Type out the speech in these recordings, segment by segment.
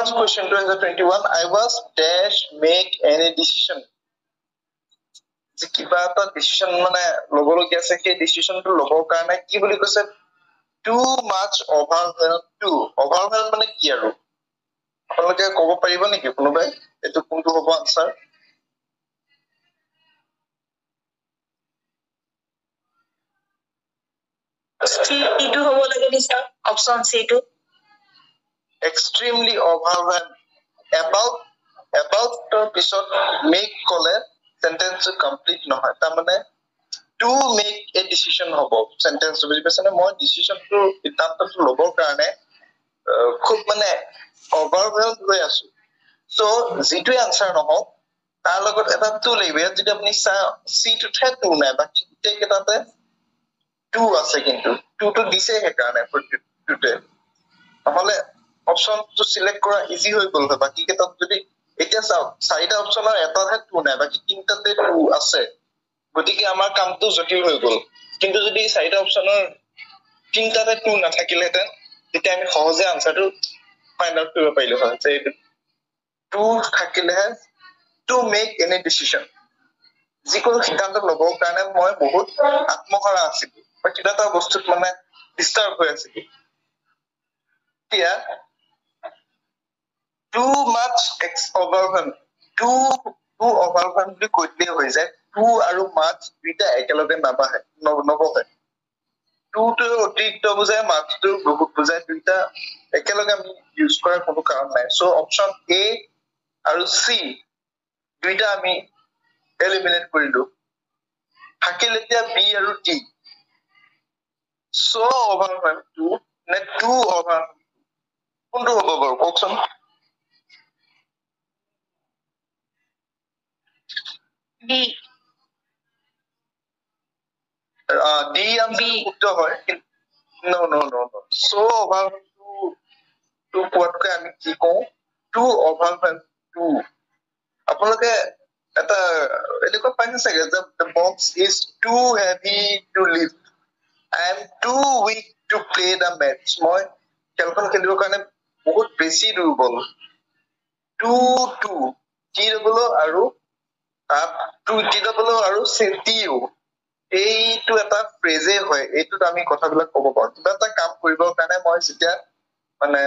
first question to answer 21. I was dash make any decision. যে কিবা এটা decision মানে লব লগিয়া আছে সেই ডিসিশনটো লবৰ কাৰণে কি বুলি কৈছে too much overwhelmed to overwhelmed মানে কি আৰু আপোনালোকে ক'ব পাৰিব নেকি কোনোবাই এটো কোনটো হ'ব আনসাৰ C2 হ'ব লাগে নিছা option C2 extremely overwhelmed about to pisot make kole sentence complete নহয় ta মানে to make a decision hobo sentence বুজি পাইছে না মই decision to সিদ্ধান্তটো লবৰ কাৰণে খুব মানে overwhelmed হৈ আছো so যেটো আনসাৰ নহও তাৰ লগত এটা to লাগিব যদি আপুনি C2 তে to নাই বাকি গোটেই কেটাতে to আছে কিন্তু to to দিছে হে কাৰণে টুটে নহলে অপশন to সিলেক্ট কৰা ইজি হৈ গল হয় বাকি কেটাত যদি এতিয়া চাও চাৰিটা অপশনৰ এটাহে to নাই বাকি তিনটাতে to আছে গতিকে আমাৰ কামটো জটিল হৈ গল কিন্তু যদি চাৰিটা অপশনৰ তিনটাতে to নাথাকিলেহেঁতেন তেতিয়া আমি সহজে আনসাৰটো ফাইন্ড আউট কৰিব পাৰিলো হয় যে to থাকিলে to make any decision যিকোনো সিদ্ধান্ত লবৰ কাৰণে মই বহুত আত্মহাৰা আছিল বা কিবা এটা বস্তুত মানে ডিস্টার্ব হৈ আছিল এতিয়া too much overwhelmed too overwhelmed বুলি কৈতে হৈ যায় too আৰু much দুইটা একেলগে নাবাহে নবহে too to অতিৰিক্ত বুজায় much to বহুত বুজায় দুইটা একেলগে আমি ইউজ কৰাৰ কোনো কাৰণ নাই সো অপচন A আৰু C দুইটা আমি এলিমিনেট কৰিলো থাকিল এতিয়া B আৰু D so overwhelmed to নে too overwhelmed কোনটো হ'ব বাৰু কোকচোন B D answer উত্তৰ হয় no so overwhelmed to কোৱাতকৈ আমি কি কওঁ too overwhelmed to আপোনালোকে এটা এনেকুৱা পাইছে চাগে যে the box is too heavy to lift I am too weak to play the match মই খেলখন খেলিবৰ কাৰণে বহুত বেছি দুৰ্বল too TW আৰু TW আৰু CTU এইটো এটা ফ্ৰেজে হয় এইটোত আমি কথাবিলাক ক'ব পাৰো কিবা এটা কাম কৰিবৰ কাৰণে মই যেতিয়া মানে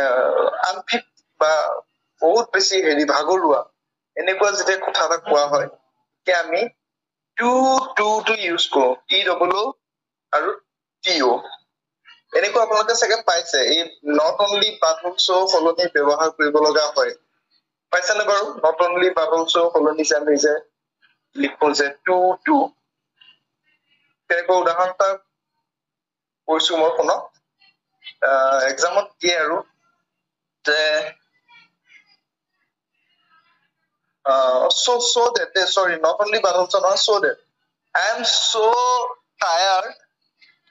আনফিট বা বহুত বেছি ভাগৰুৱা এনেকুৱা যেতিয়া কথা এটা কোৱা হয় কি আমি to ইউজ কৰো TW আৰু TO এনেকুৱা আপোনালোকে চাগে পাইছে এই not only but also সলনি ব্যৱহাৰ কৰিব লগা হয় পাইছে নে বাৰু not only but also সলনি যে লিখো যে to তেনেকুৱা উদাহৰণ এটা কৈছো মই শুনক এক্সামত দিয়ে আৰু যে so that sorry not only but also not so that I am so tired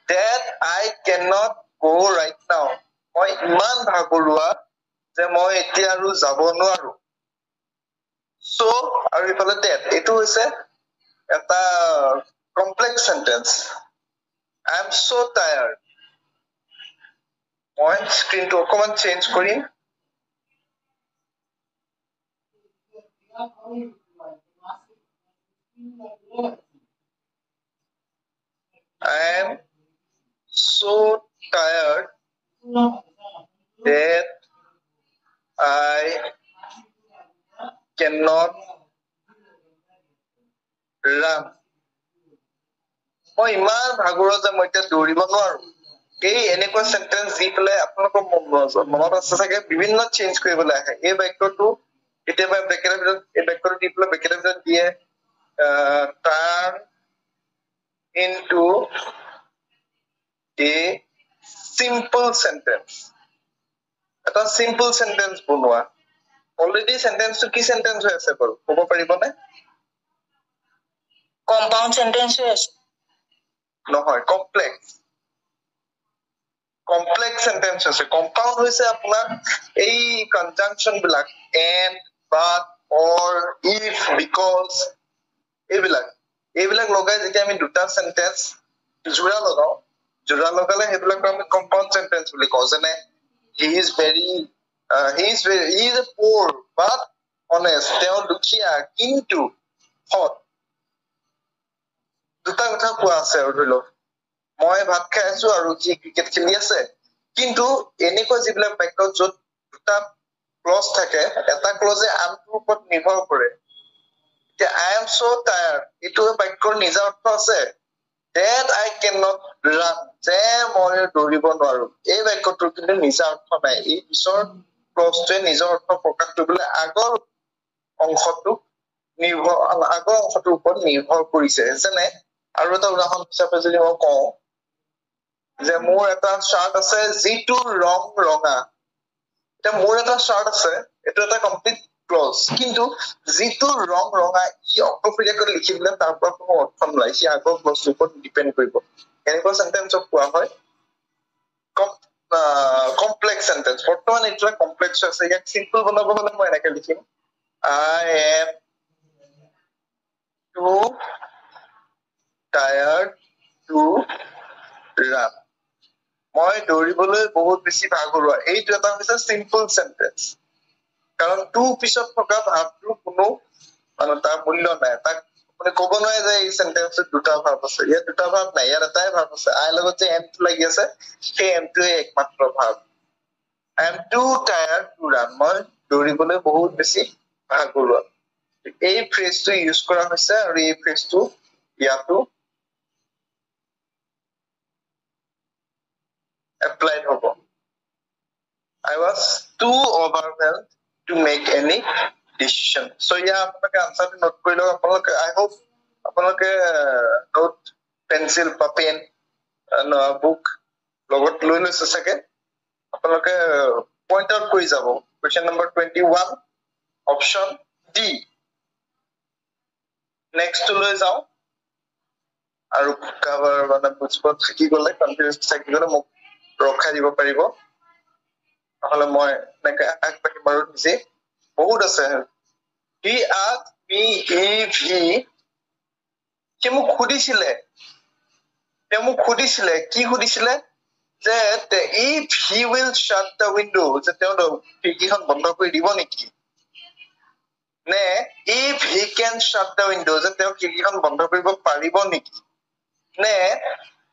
that I cannot go right now মই ইমান ভাগৰুৱা যে মই এতিয়া আৰু যাব নোৱাৰো so আৰু ইফালে that এটো হৈছে এটা complex sentence I am so tired মই স্ক্ৰিনটো অকমান চেঞ্জ কৰিম I am so tired that I cannot run মই ইমান ভাগৰুৱা যে মই এতিয়া দৌৰিব নোৱাৰো এই এনেকুৱা সেন্টেন্স দি পেলাই আপোনালোকৰ মনত আছে চাগে বিভিন্ন চেঞ্জ কৰিবলৈ আহে এই বাক্যটো কেতিয়াবা ব্ৰেকেটৰ ভিতৰত এই বাক্যটো দি পেলাই ব্ৰেকেটৰ ভিতৰত দিয়ে turn into a simple sentence এটা simple sentence বনোৱা অলৰেডি সেন্টেন্সটো কি সেন্টেন্স হৈ আছে বাৰু ক'ব পাৰিবনে compound sentence হৈ আছে নহয় complex sentence আছে compound হৈছে আপোনাৰ এই conjunction বিলাক and but or if because এইবিলাক লগাই যেতিয়া আমি দুটা sentence জোৰা লগালে সেইবিলাক আমি compound sentence বুলি কওঁ যেনে he is very he is a poor but honest. তেওঁ দুখীয়া কিন্তু সৎ। দুটা কথা কোৱা আছে আৰু ধৰি লওক মই ভাত খাই আছো আৰু সি ক্ৰিকেট খেলি আছে কিন্তু এনেকুৱা যিবিলাক বাক্য য'ত দুটা ক্লজ থাকে এটা ক্লজে আনটোৰ ওপৰত নিৰ্ভৰ কৰে এতিয়া I am so tired এইটো বাক্যৰ নিজা অৰ্থ আছে that I cannot run যে মই দৌৰিব নোৱাৰো এই বাক্যটোৰ কিন্তু নিজা অৰ্থ নাই এই পিছৰ ক্লজটোৱে নিজৰ অৰ্থ প্ৰকাশ কৰিবলৈ আগৰ অংশটোৰ ওপৰত নিৰ্ভৰ কৰিছে যেনে আৰু এটা উদাহৰণ হিচাপে যদি মই কওঁ যে মোৰ এটা শাৰ্ট আছে যিটো ৰং ৰঙা এটা মোৰ এটা শাৰ্ট আছে এটো এটা কমপ্লিট ক্লজ কিন্তু যিটো ৰং ৰঙা ই অৰ্থফিৰিয়াকৈ লিখিলে তাৰ পৰা কোনো অৰ্থ নাই সি আগৰ ক্লজটোৰ ওপৰত ডিপেন্ড কৰিব এনেকুৱা সেন্টেন্সক কোৱা হয় কমপ্লেক্স সেন্টেন্স বৰ্তমান এটা কমপ্লেক্স আছে ইয়াক সিম্পল বনাব হলে মই এনেকৈ লিখিম I am too tired to run মই দৌৰিবলৈ বহুত বেছি ভাগৰুৱা এইটো এটা হৈছে সিম্পল সেন্টেন্স কাৰণ টু পিছত থকা ভাৱটোৰ কোনো তাৰ মূল্য নাই তাক মানে ক'ব নোৱাৰে যে এই সেন্টেন্সত দুটা ভাৱ আছে ইয়াত দুটা ভাৱ নাই ইয়াত এটাই ভাৱ আছে আই লগত যে এম টো লাগি আছে সেই এমটোৱে একমাত্ৰ ভাৱ I am too tired to run মই দৌৰিবলৈ বহুত বেছি ভাগৰুৱা এই ফ্ৰেজটো ইউজ কৰা হৈছে আৰু এই ফ্ৰেজটো ইয়াতো applied hobo I was too overwhelmed to make any decision so yeah apnake answer note korilo apnaloke I hope apnaloke note pencil pa pen book logot loi loise sake apnaloke point out kori jabo question number 21 option D next to loi jao aru cover bana buchpot thaki gole confused thaki gole mok ৰখাই দিব পাৰিব নহলে মই এনেকৈ আগবাঢ়ি মাৰো নিজে বহুত আছে he asked me if he মোক সুধিছিলে কি সুধিছিলে যে if he will shut the window যে তেওঁ খিৰিকীখন বন্ধ কৰি দিব নেকি নে if he can shut the window যে তেওঁ খিৰিকীখন বন্ধ কৰিব পাৰিব নেকি নে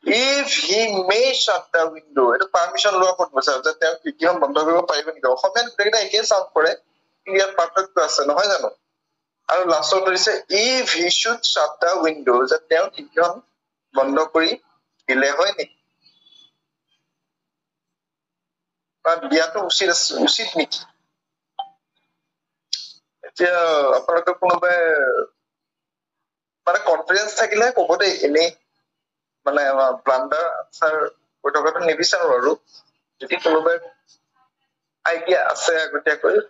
if he may shut the window এটা পাৰমিশন লোৱা ক'ত বসাও যে তেওঁ খিৰিকীখন বন্ধ কৰিব পাৰিব নেকি অসমীয়াত গোটেইটা একেই সাউন্ড কৰে ইয়াত পাৰ্থক্য আছে নহয় জানো আৰু লাষ্টত হৈছে if he should shut the window যে তেওঁ খিৰিকীখন বন্ধ কৰি দিলে হয় নেকি বা দিয়াটো উচিত নেকি এতিয়া আপোনালোকে কোনোবাই মানে কনফিডেন্স থাকিলে ক'ব দেই এনেই মানে ব্লান্ডাৰ আনসাৰ কৈ থকাটো নিবিচাৰো আৰু যদি কোনোবাই আইডিয়া আছে আগতীয়াকৈ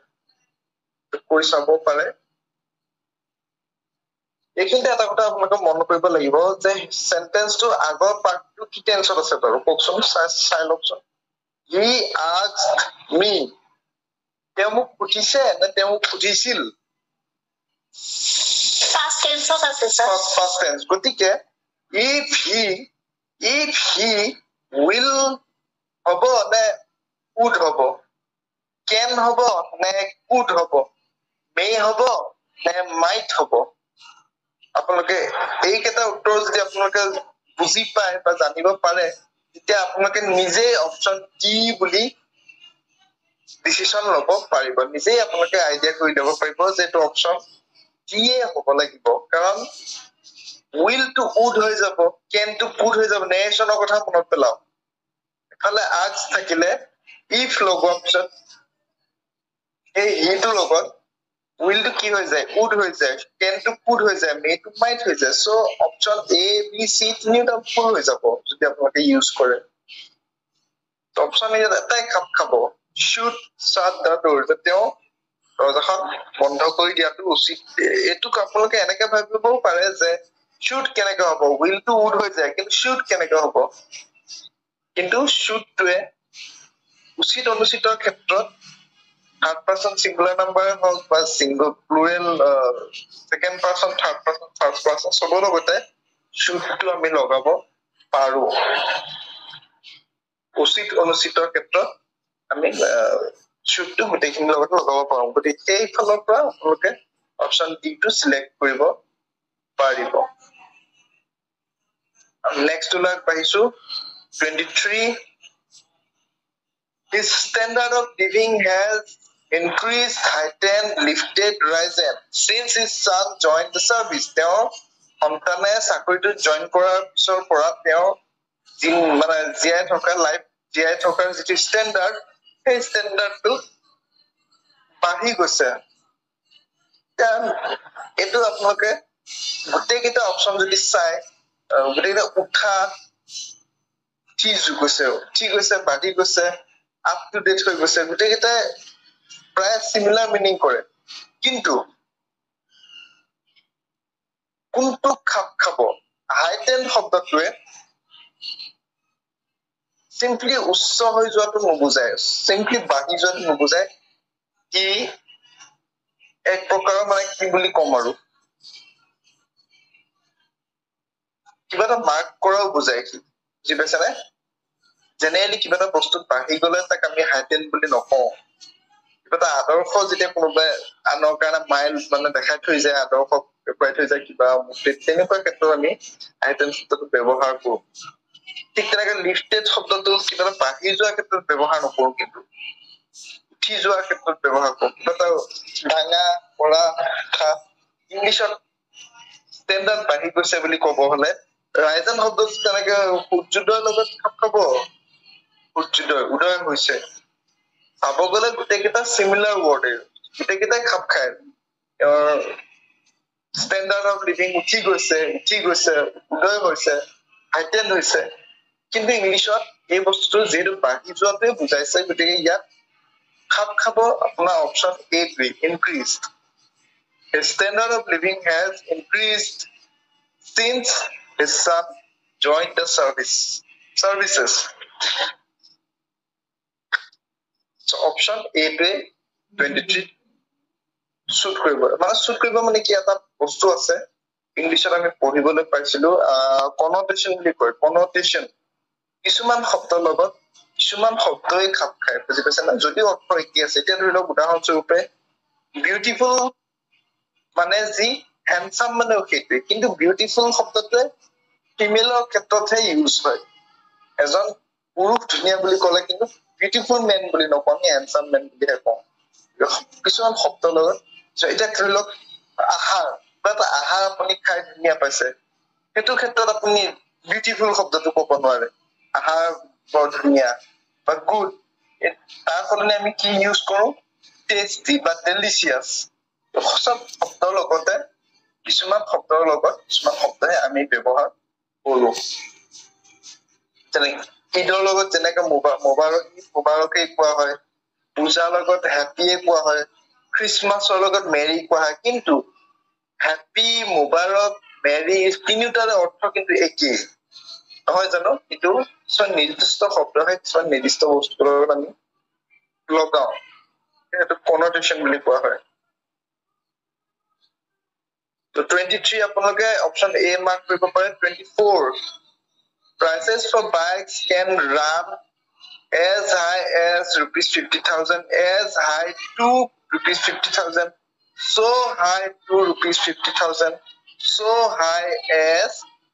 কৈ চাব পাৰে এইখিনিতে এটা কথা আপোনালোকে মন কৰিব লাগিব যে সেন্টেন্সটো আগৰ পাৰ্টটো কি টেন্সত আছে বাৰু কওকচোন চাই লওকচোন he asked me তেওঁ মোক সুধিছে নে তেওঁ মোক সুধিছিল past tense of আছে sir past tense গতিকে if he will হব নে would হব can হব নে could হব may হব নে might হব আপোনালোকে এই কেইটা উত্তৰ যদি আপোনালোকে বুজি পায় বা জানিব পাৰে তেতিয়া আপোনালোকে নিজে অপচন কি বুলি ডিসিশন ল'ব পাৰিব নিজে আপোনালোকে আইডিয়া কৰি ল'ব পাৰিব যে এইটো অপচন কিয়ে হ'ব লাগিব কাৰণ will to would হৈ যাব can to could হৈ যাব নেৰেশ্যনৰ কথা মনত পেলাও এফালে ask থাকিলে if লগোৱাৰ পিছত এই হিটো লগত will to কি হৈ যায় would হৈ যায় can to could হৈ যায় may to might হৈ যায় so option a b c তিনিটা ফুল হৈ যাব যদি আপোনালোকে ইউজ কৰে অপচন এটাই খাব should shut the door যে তেওঁ দৰজাখন বন্ধ কৰি দিয়াটো উচিত এটো আপোনালোকে এনেকৈ ভাবিবও পাৰে যে should কেনেকৈ হ'ব will to would হৈ যায় কিন্তু should কেনেকৈ হ'ব কিন্তু should টোৱে উচিত অনুচিতৰ ক্ষেত্ৰত third person singular number হওক বা single plural second person third person first person সবৰ লগতে should টো আমি লগাব পাৰো উচিত অনুচিতৰ ক্ষেত্ৰত আমি should to গোটেইখিনি লগত লগাব পাৰো গতিকে এই ফালৰ পৰা আপোনালোকে অপচন ডি টো সিলেক্ট কৰিব পাৰিব নেক্সট ওলাক পাইছো 23 his standard of living has increased heightened lifted risen since his son joined the service তেওঁ সন্তানে চাকৰিটো জয়েন কৰাৰ পিছৰ পৰা তেওঁ মানে জীয়াই থকা লাইফ জীয়াই থকাৰ যিটো ষ্টেণ্ডাৰ্ড সেই ষ্টেণ্ডাৰ্ডটো বাঢ়ি গৈছে এইটো আপোনালোকে গোটেইকেইটা অপচন যদি চাই গোটেইকেইটা উঠা ঠিক গৈছে বাঢ়ি গৈছে আপ টু ডেট হৈ গৈছে গোটেইকেইটা প্ৰায় সিমিলাৰ মিনিং কৰে কিন্তু কোনটো খাপ খাব হাইটেন শব্দটোৱে সিম্পলি উচ্চ হৈ যোৱাটো নুবুজায় সিম্পলি বাঢ়ি যোৱাটো নুবুজায় কি এক প্ৰকাৰৰ মানে কি বুলি কম আৰু কিবা এটা মাৰ্ক কৰাও বুজায় কি বুজি পাইছানে জেনেৰেলি কিবা এটা বস্তু বাঢ়ি গলে তাক আমি হাইটেন বুলি নকওঁ কিবা এটা আদৰ্শ যেতিয়া কোনোবাই আনৰ কাৰণে মাইল মানে দেখাই থৈ যায় আদৰ্শ দেখুৱাই থৈ যায় কিবা তেনেকুৱা ক্ষেত্ৰত আমি হাইটেন শব্দটো ব্যৱহাৰ কৰোঁ ঠিক তেনেকে লিফটেড শব্দটো কিবা এটা বাঢ়ি যোৱাৰ ক্ষেত্ৰত ব্যৱহাৰ নকৰোঁ কিন্তু উঠি যোৱাৰ ক্ষেত্ৰত ব্যৱহাৰ কৰোঁ কিবা এটা ডাঙা পৰা ইংলিছত ষ্টেণ্ডাৰ্ড বাঢ়ি গৈছে বুলি ক'ব হলে ৰাইজন শব্দটো তেনেকে সূৰ্যোদয়ৰ লগত খাপ খাব সূৰ্যোদয় উদয় হৈছে চাব গলে গোটেইকেইটা চিমিলাৰ ৱৰ্ড গোটেইকেইটাই খাপ খায় ষ্টেণ্ডাৰ্ড অফ লিভিং উঠি গৈছে উদয় হৈছে হাইটেন হৈছে কিন্তু ইংলিছত এই বস্তুটো যিহেতু বাঢ়ি যোৱাটোৱে বুজাইছে গতিকে ইয়াত খাপ খাব আপোনাৰ অপচন এ টোৱে ইনক্ৰিজড his standard of living has increased since his son joined the services so option A টোৱে 23 শুট কৰিব মানে কি এটা বস্তু আছে ইংলিছত আমি পঢ়িবলৈ পাইছিলো কনোটেশন বুলি কয় কনোটেশন কিছুমান শব্দৰ লগত কিছুমান শব্দই খাপ খায় বুজি পাইছে না যদি অৰ্থ একেই আছে এতিয়া ধৰি লওক উদাহৰণস্বৰূপে বিউটিফুল মানে যি হ্যান্ডসাম মানে সেইটোৱে কিন্তু বিউটিফুল শব্দটোৱে ফিমেলৰ ক্ষেত্ৰতহে ইউজ হয় এজন পুৰুষ ধুনীয়া বুলি ক'লে কিন্তু বিউটিফুল মেন বুলি নকওঁ আমি হ্যান্ডসাম মেন বুলিহে কওঁ কিছুমান শব্দৰ লগত এতিয়া ধৰি লওক আহাৰ বা এটা আহাৰ আপুনি খাই ধুনীয়া পাইছে সেইটো ক্ষেত্ৰত আপুনি বিউটিফুল শব্দটো ক'ব নোৱাৰে আহাৰ বৰ ধুনীয়া বা গুড তাৰ সলনি আমি কি ইউজ কৰো টেষ্টি বা ডেলিচিয়াছ সব শব্দৰ লগতে কিছুমান শব্দৰ লগত কিছুমান শব্দহে আমি ব্যৱহাৰ কৰো যেনেকে ঈদৰ লগত যেনেকে মোবাৰকে কোৱা হয় পূজাৰ লগত হেপিয়ে কোৱা হয় খ্ৰীষ্টমাছৰ লগত মেৰী কোৱা হয় কিন্তু হেপি মোবাৰক মেৰী তিনিটাৰে অৰ্থ কিন্তু একেই নহয় জানো কিন্তু কিছুমান নিৰ্দিষ্ট শব্দ হয় কিছুমান নিৰ্দিষ্ট বস্তুৰ লগত আমি লগাও সেইটো কনোটেশন বুলি কোৱা হয় তো 23 আপোনালোকে অপচন এ মাৰ্ক কৰিব পাৰে 24 prices for bikes can run as high as rupees 50,000 as high to rupees 50,000 so high to rupees 50,000 so high as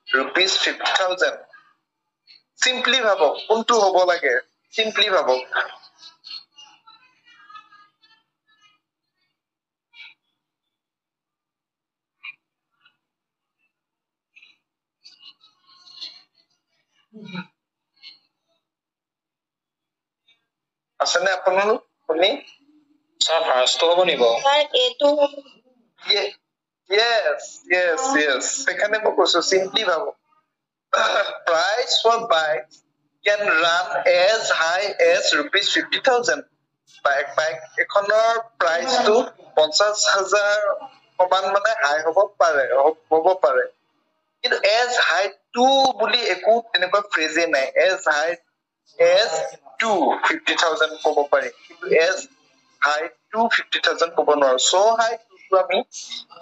rupees 50,000 simply ভাবক কোনটো হ'ব লাগে simply ভাবক আসলে আপোনালোক শুনি স্যাৰ ফাৰ্ষ্টটো হ'ব নিব স্যাৰ এটো yes সেখানে মই কৈছো simply ভাবক price for bikes can run as high as rupees 50,000 bike এখনৰ price to 50,000 সমান মানে হাই হ'ব পাৰে কিন্তু as high to বুলি একো তেনেকুৱা ফ্ৰেজে নাই as high as to 50,000 ক'ব পাৰি কিন্তু as high to 50,000 ক'ব নোৱাৰো so high to আমি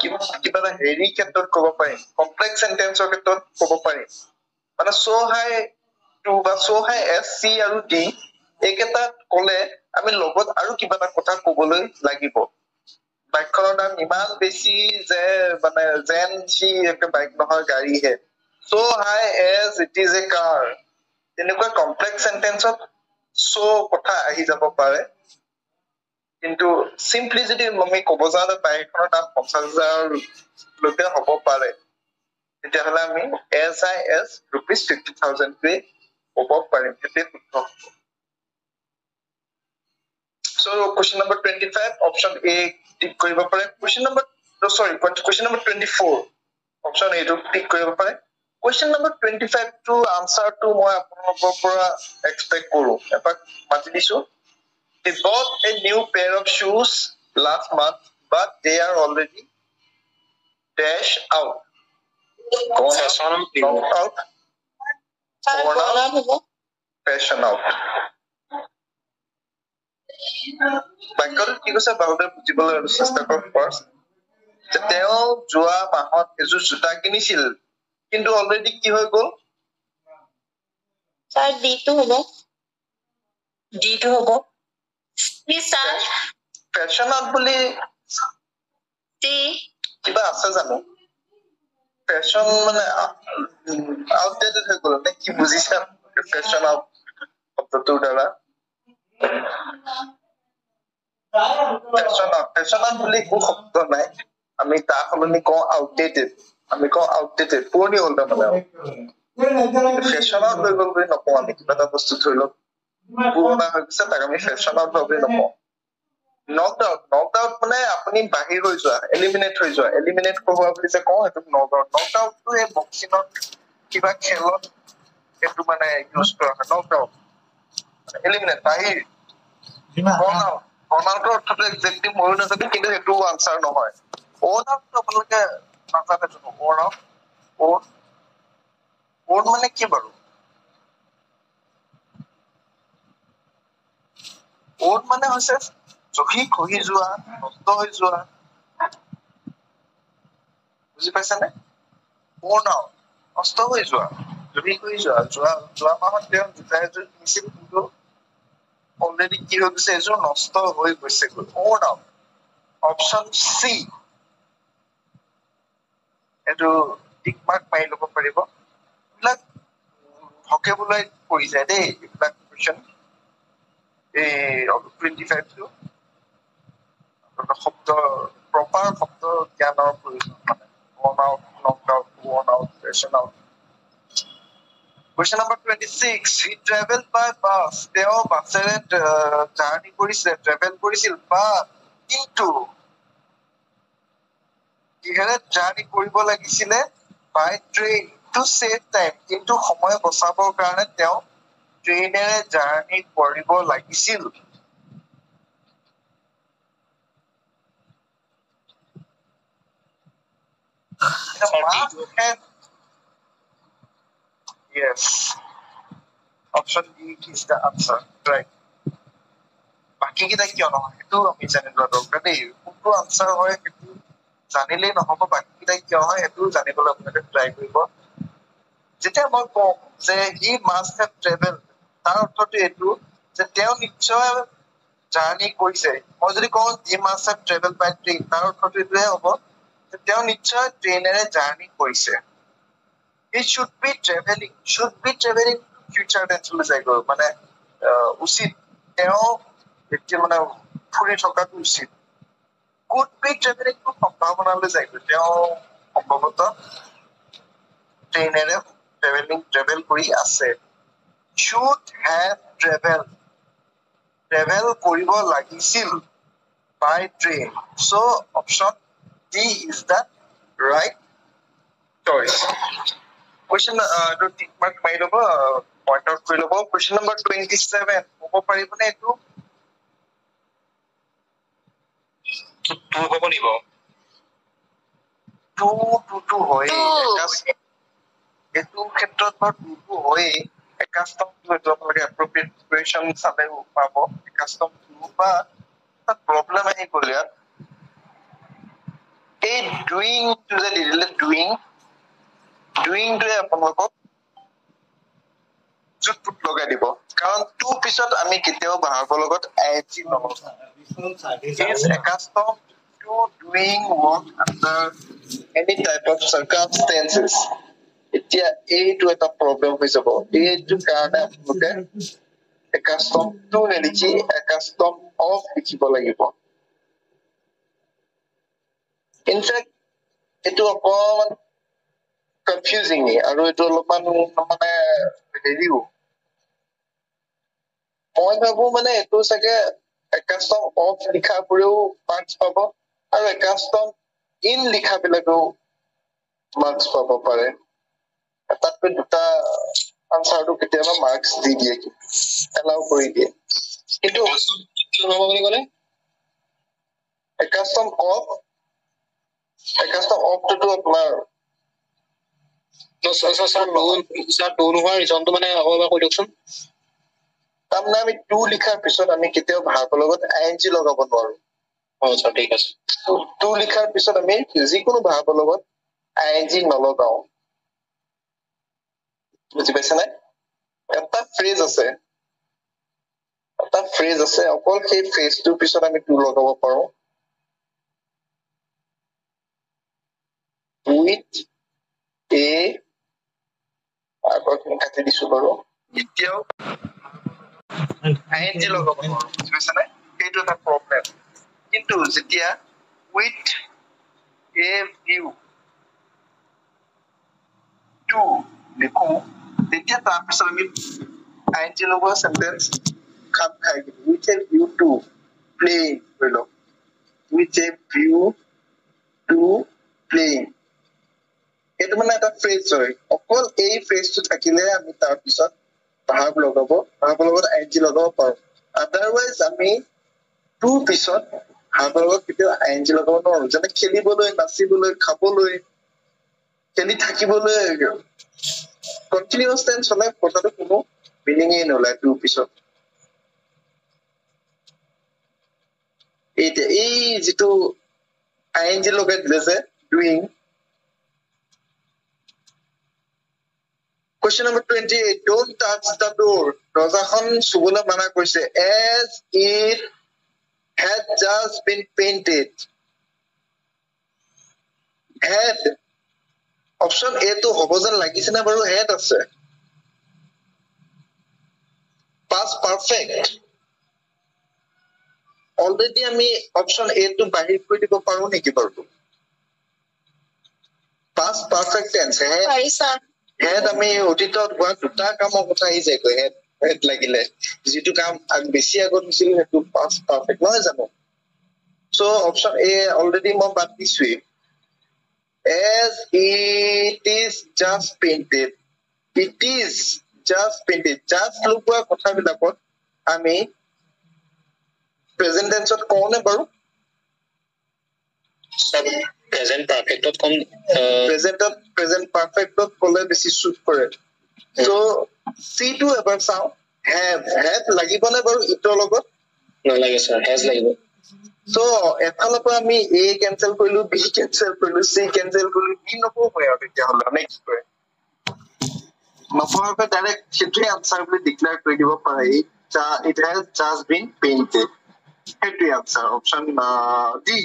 কিবা এটা হেৰি ক্ষেত্ৰত ক'ব পাৰিম কমপ্লেক্স সেন্টেন্সৰ ক্ষেত্ৰত ক'ব পাৰিম মানে so high to বা so high as C আৰু D এইকেইটা ক'লে আমি লগত আৰু কিবা এটা কথা ক'বলৈ লাগিব বাইকখনৰ দাম ইমান বেছি যে মানে যেন সি একটা বাইক নহয় গাড়ীহে so high as it is a car তেনেকুৱা কমপ্লেক্স সেন্টেন্সত so কথা আহি যাব পাৰে কিন্তু simply যদি আমি ক'ব যাওঁ বাইকখনৰ দাম 50,000 লৈকে হ'ব পাৰে তেতিয়াহ'লে আমি as high as rupees 50,000 টোৱে ক'ব পাৰিম সেইটোৱে শুদ্ধ হ'ব So question number 25 option A tick koribo pare question number 24 option A to tick koribo pare question number 25 to answer to moi aponlogor pora expect koru epak mati disu they bought a new pair of shoes last month but they are already dash out gone out fashion out বাক্যটো কি কৈছে ভালদৰে বুজিবলৈ চেষ্টা কৰক first যে তেওঁ যোৱা মাহত এযোৰ জোতা কিনিছিল কিন্তু অলৰেডি কি হৈ গ'ল স্যার D2 হবো কি স্যার ফেশ্বনত বুলি D কিবা আছে জানো ফেশ্বন মানে আউটডেটেড হৈ গ'ল নে কি বুজিছা ফেশ্বন আউট শব্দটোৰ দ্বাৰা ফেশ্বনত বুলি একো শব্দ নাই আমি তাৰ সলনি কওঁ আউটডেটেড আমি কওঁ আউটডেটেড পুৰণি হ'ল তাৰমানে ফেশ্বনত হৈ গ'ল বুলি নকওঁ আমি কিবা এটা বস্তু ধৰি লওক পুৰণা হৈ গৈছে তাক আমি ফেশ্বনত বুলি নকওঁ নকড আউট মানে আপুনি বাহিৰ হৈ যোৱা এলিমিনেট হোৱা বুলি যে কওঁ সেইটো নকড আউটটো এই বক্সিঙত কিবা খেলত সেইটো মানে ইউজ কৰা হয় নকড আউট এলিমিনেট বাহিৰ অনাউটৰ অৰ্থটো একজেক্টলি ময়ো নাজানো কিন্তু সেইটো আনচাৰ নহয় অন আউটটো আপোনালোকে নাজানে জানো অন মানে কি বাৰু অন মানে হৈছে জহি খহি যোৱা নষ্ট হৈ যোৱা বুজি পাইছানে অন আউট নষ্ট হৈ যোৱা জহি খহি যোৱা মাহত তেওঁ জোতা এযোৰ কিনিছিল কিন্তু অলৰেডি কি হৈ গৈছে এযোৰ নষ্ট হৈ গৈছে অন আউট অপশ্যন চি এইটো টিক মাৰ্ক মাৰি ল'ব পাৰিব এইবিলাক ভকেবুলাৰী পৰি যায় দেই এইবিলাক কুৱেশ্যন এই 25 টো শব্দ প্ৰপাৰ শব্দ জ্ঞানৰ প্ৰয়োজন মানে on out knocked out worn out fashion out Question number 26 he traveled by bus তেওঁ বাছেৰে জাৰ্নি কৰিছিল ট্ৰেভেল কৰিছিল বা কিন্তু কিহেৰে জাৰ্নি কৰিব লাগিছিলে বাই ট্ৰেইন টু সেভ টাইম কিন্তু সময় বচাবৰ কাৰণে তেওঁ ট্ৰেইনেৰে জাৰ্নি কৰিব লাগিছিল Yes. Option D is the answer. Right. বাকি কেইটা কিয় নহয় সেইটো আমি জানিব দৰকাৰ দেই কোনটো আনচাৰ হয় সেইটো জানিলেই নহব বাকি কেইটা কিয় হয় সেইটো জানিবলৈ আপোনালোকে ট্ৰাই কৰিব যেতিয়া মই কওঁ যে হি মাষ্ট হেভ ট্ৰেভেল তাৰ অৰ্থটো এইটো যে তেওঁ নিশ্চয় জাৰ্নি কৰিছে মই যদি কওঁ he must have travel by train তাৰ অৰ্থটো এইটোহে হ'ব যে তেওঁ নিশ্চয় ট্ৰেইনেৰে জাৰ্নি কৰিছে He should be traveling future tense লৈ যায় গৈ মানে উচিত তেওঁ এতিয়া মানে ফুৰি থকাটো উচিত could be traveling টো সম্ভাৱনালৈ যায় গৈ তেওঁ সম্ভৱতঃ ট্ৰেইনেৰে ট্ৰেভেল কৰি আছে should have ট্ৰেভেল কৰিব লাগিছিল by train so option D is the right choice Question to tick mark মাৰি ল'ব point out কৰি ল'ব question number 27 ক'ব পাৰিবনে এইটো টু হ'ব নিব টু হয় এইটো ক্ষেত্ৰত বাৰু টু হয় একাষ্টমটো এইটো আপোনালোকে এপ্ৰপ্ৰিয়েট প্ৰিপাৰেচন চালে পাব একাষ্টম টু বা প্ৰব্লেম আহি গ'ল ইয়াত এই ডুইংটো যে দি দিলে ডুইংটোৱে আপোনালোকক যুট লগাই দিব কাৰণ টু পিছত আমি কেতিয়াও ভাৰ্বৰ লগত ing নলগাও is accustomed to doing work under any type of circumstances এতিয়া এইটো এটা প্ৰব্লেম হৈ যাব এইটো কাৰণে আপোনালোকে accustomed to নেলিখি accustomed of লিখিব লাগিব in fact এইটো অকমান confusing আৰু এইটো অলপমান মানে হেৰিও মই ভাবো মানে এইটো চাগে accustomed of লিখাবোৰেও মাৰ্কছ পাব আৰু accustomed in লিখাবিলাকেও মাৰ্কছ পাব পাৰে তাতকৈ দুটা আনসাৰটো কেতিয়াবা মাৰ্কছ দি দিয়ে এলাউ কৰি দিয়ে কিন্তু কি হ'ব বুলি ক'লে accustomed of টো আপোনাৰ স্যাৰ টো নোহোৱাৰ ৰিজনটো মানে আকৌ এবাৰ কৈ দিয়কচোন তাৰমানে আমি টু লিখাৰ পিছত আমি কেতিয়াও ভাৰ্বৰ লগত ing লগাব নোৱাৰো স্যাৰ ঠিক আছে টু লিখাৰ পিছত আমি যিকোনো ভাৰ্বৰ লগত ing নলগাও বুজি পাইছে নে এটা ফ্ৰেজ আছে অকল সেই ফ্ৰেজটোৰ পিছত আমি টু লগাব পাৰো with a আগৰখিনি কাটি দিছো বাৰু এতিয়াও ing লগাব নোৱাৰো বুজি পাইছে নে সেইটো এটা প্ৰব্লেম কিন্তু যেতিয়া with a view to লিখো তেতিয়া তাৰপিছত আমি ing লগোৱা চেন্টেন্স খাপ খাই দিম with a view to playing ধৰি লওক with a view to playing এইটো মানে এটা ফ্ৰেজ হয় অকল এই ফ্ৰেজটো থাকিলে আমি তাৰপিছত ভাৰ্ব লগত ing লগাব পাৰো আদাৰৱাইজ আমি টু পিছত ভাৰ্বৰ লগত কেতিয়াও ing লগাব নোৱাৰো যেনে খেলিবলৈ নাচিবলৈ খাবলৈ খেলি থাকিবলৈ কণ্টিনিউয়াছ টেন্স হলে কথাটো কোনো মিনিঙেই নোলায় টু পিছত এই যিটো ing লগাই দিলে যে doing Question number 28. Don't touch the door. দৰজাখন চুবলৈ মানা কৰিছে as it had just been painted. Had. Option A to হ'ব যেন লাগিছে না বাৰু had আছে. Past perfect. Already আমি option A to বাহিৰ কৰি দিব পাৰো নেকি বাৰু? Past perfect tense. পাৰি স্যাৰ হেড আমি অতীতত হোৱা দুটা কামৰ কথা আহি যায় হেড লাগিলে যিটো কাম বেছি আগত হৈছিল সেইটো পাষ্ট পাৰফেক্ট নহয় জানো সো অপচন এ অলৰেডি মই বাদ দিছোৱেই as it is just painted just লগোৱা কথাবিলাকত আমি প্ৰেজেন্ট টেন্সত কওঁনে বাৰু প্ৰেজেন্ট পাৰফেক্টত কম প্ৰেজেন্ট পাৰফেক্টত কলে বেছি সুট কৰে সো সি টু এবাৰ চাও have লাগিবনে বাৰু ইটোৰ লগত নালাগে স্যাৰ has লাগিব সো এফালৰ পৰা আমি a কেনসেল কৰিলো b কেনসেল কৰিলো c কেনসেল কৰিলো b নকৰো আৰু তেতিয়াহ'লে আমি কি কৰে নপঢ়াকৈ ডাইৰেক্ট সেইটোৱে আনসাৰ বুলি ডিক্লেয়াৰ কৰি দিব পাৰে it has just been painted সেইটোৱে আনসাৰ অপচন ডি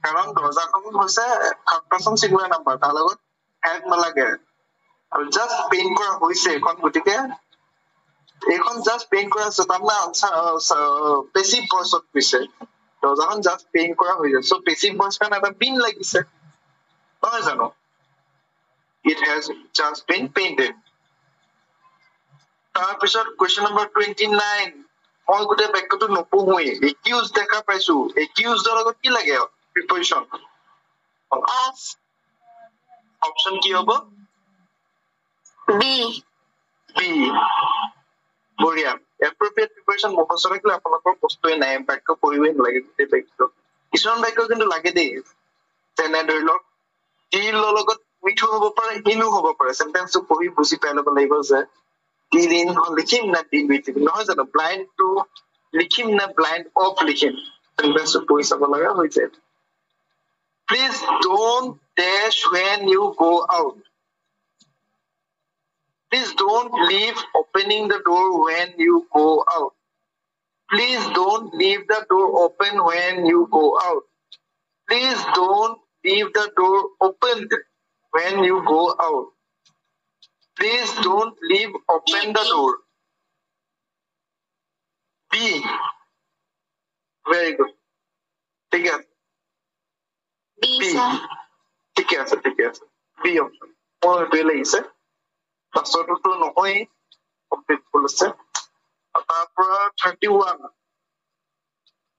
কাৰণ দৰজাখন হৈছে থাৰ্ড পাৰসন সিঙ্গুলাৰ নাম্বাৰ তাৰ লগত হেড নালাগে আৰু জাস্ট পেইন্ট কৰা হৈছে এখন গতিকে এইখন জাস্ট পেইন্ট কৰা আছে তাৰমানে আনসাৰ পেসিভ ভয়েসত কৈছে দৰজাখন জাস্ট পেইন্ট কৰা হৈছে সো পেসিভ ভয়েস কাৰণে এটা বিন লাগিছে নহয় জানো it has just been painted তাৰপিছত question number 29 মই গোটেই বাক্যটো নপঢ়োৱে accused দেখা পাইছো accused ৰ লগত কি লাগে preposition of option কি হ'ব b বঢ়িয়া appropriate preposition মুখস্থ ৰাখিলে আপোনালোকৰ কষ্টই নাই বাক্য পঢ়িবই নালাগে গোটেই বাক্য কিছুমান বাক্য কিন্তু লাগে দেই যেনে ধৰি লওক till লগত with হ'ব পাৰে ইনো হ'ব পাৰে সেন্টেন্সটো পঢ়ি বুজি পাই ল'ব লাগিব যে till in লিখিম না till with নহয় জানো blind to লিখিম না blind of লিখিম সেন্টেন্সটো পঢ়ি চাব লগা হৈছে Please don't dash when you go out. Please don't leave opening the door when you go out. Please don't leave the door open when you go out. Please don't leave the door opened when you go out. Please don't leave open the door. B. Very good. ঠিক আছে B, sir. ঠিক আছে B option মোৰ এইটোৱে লাগিছে পাছততো নহয় complete full আছে তাৰ পৰা 31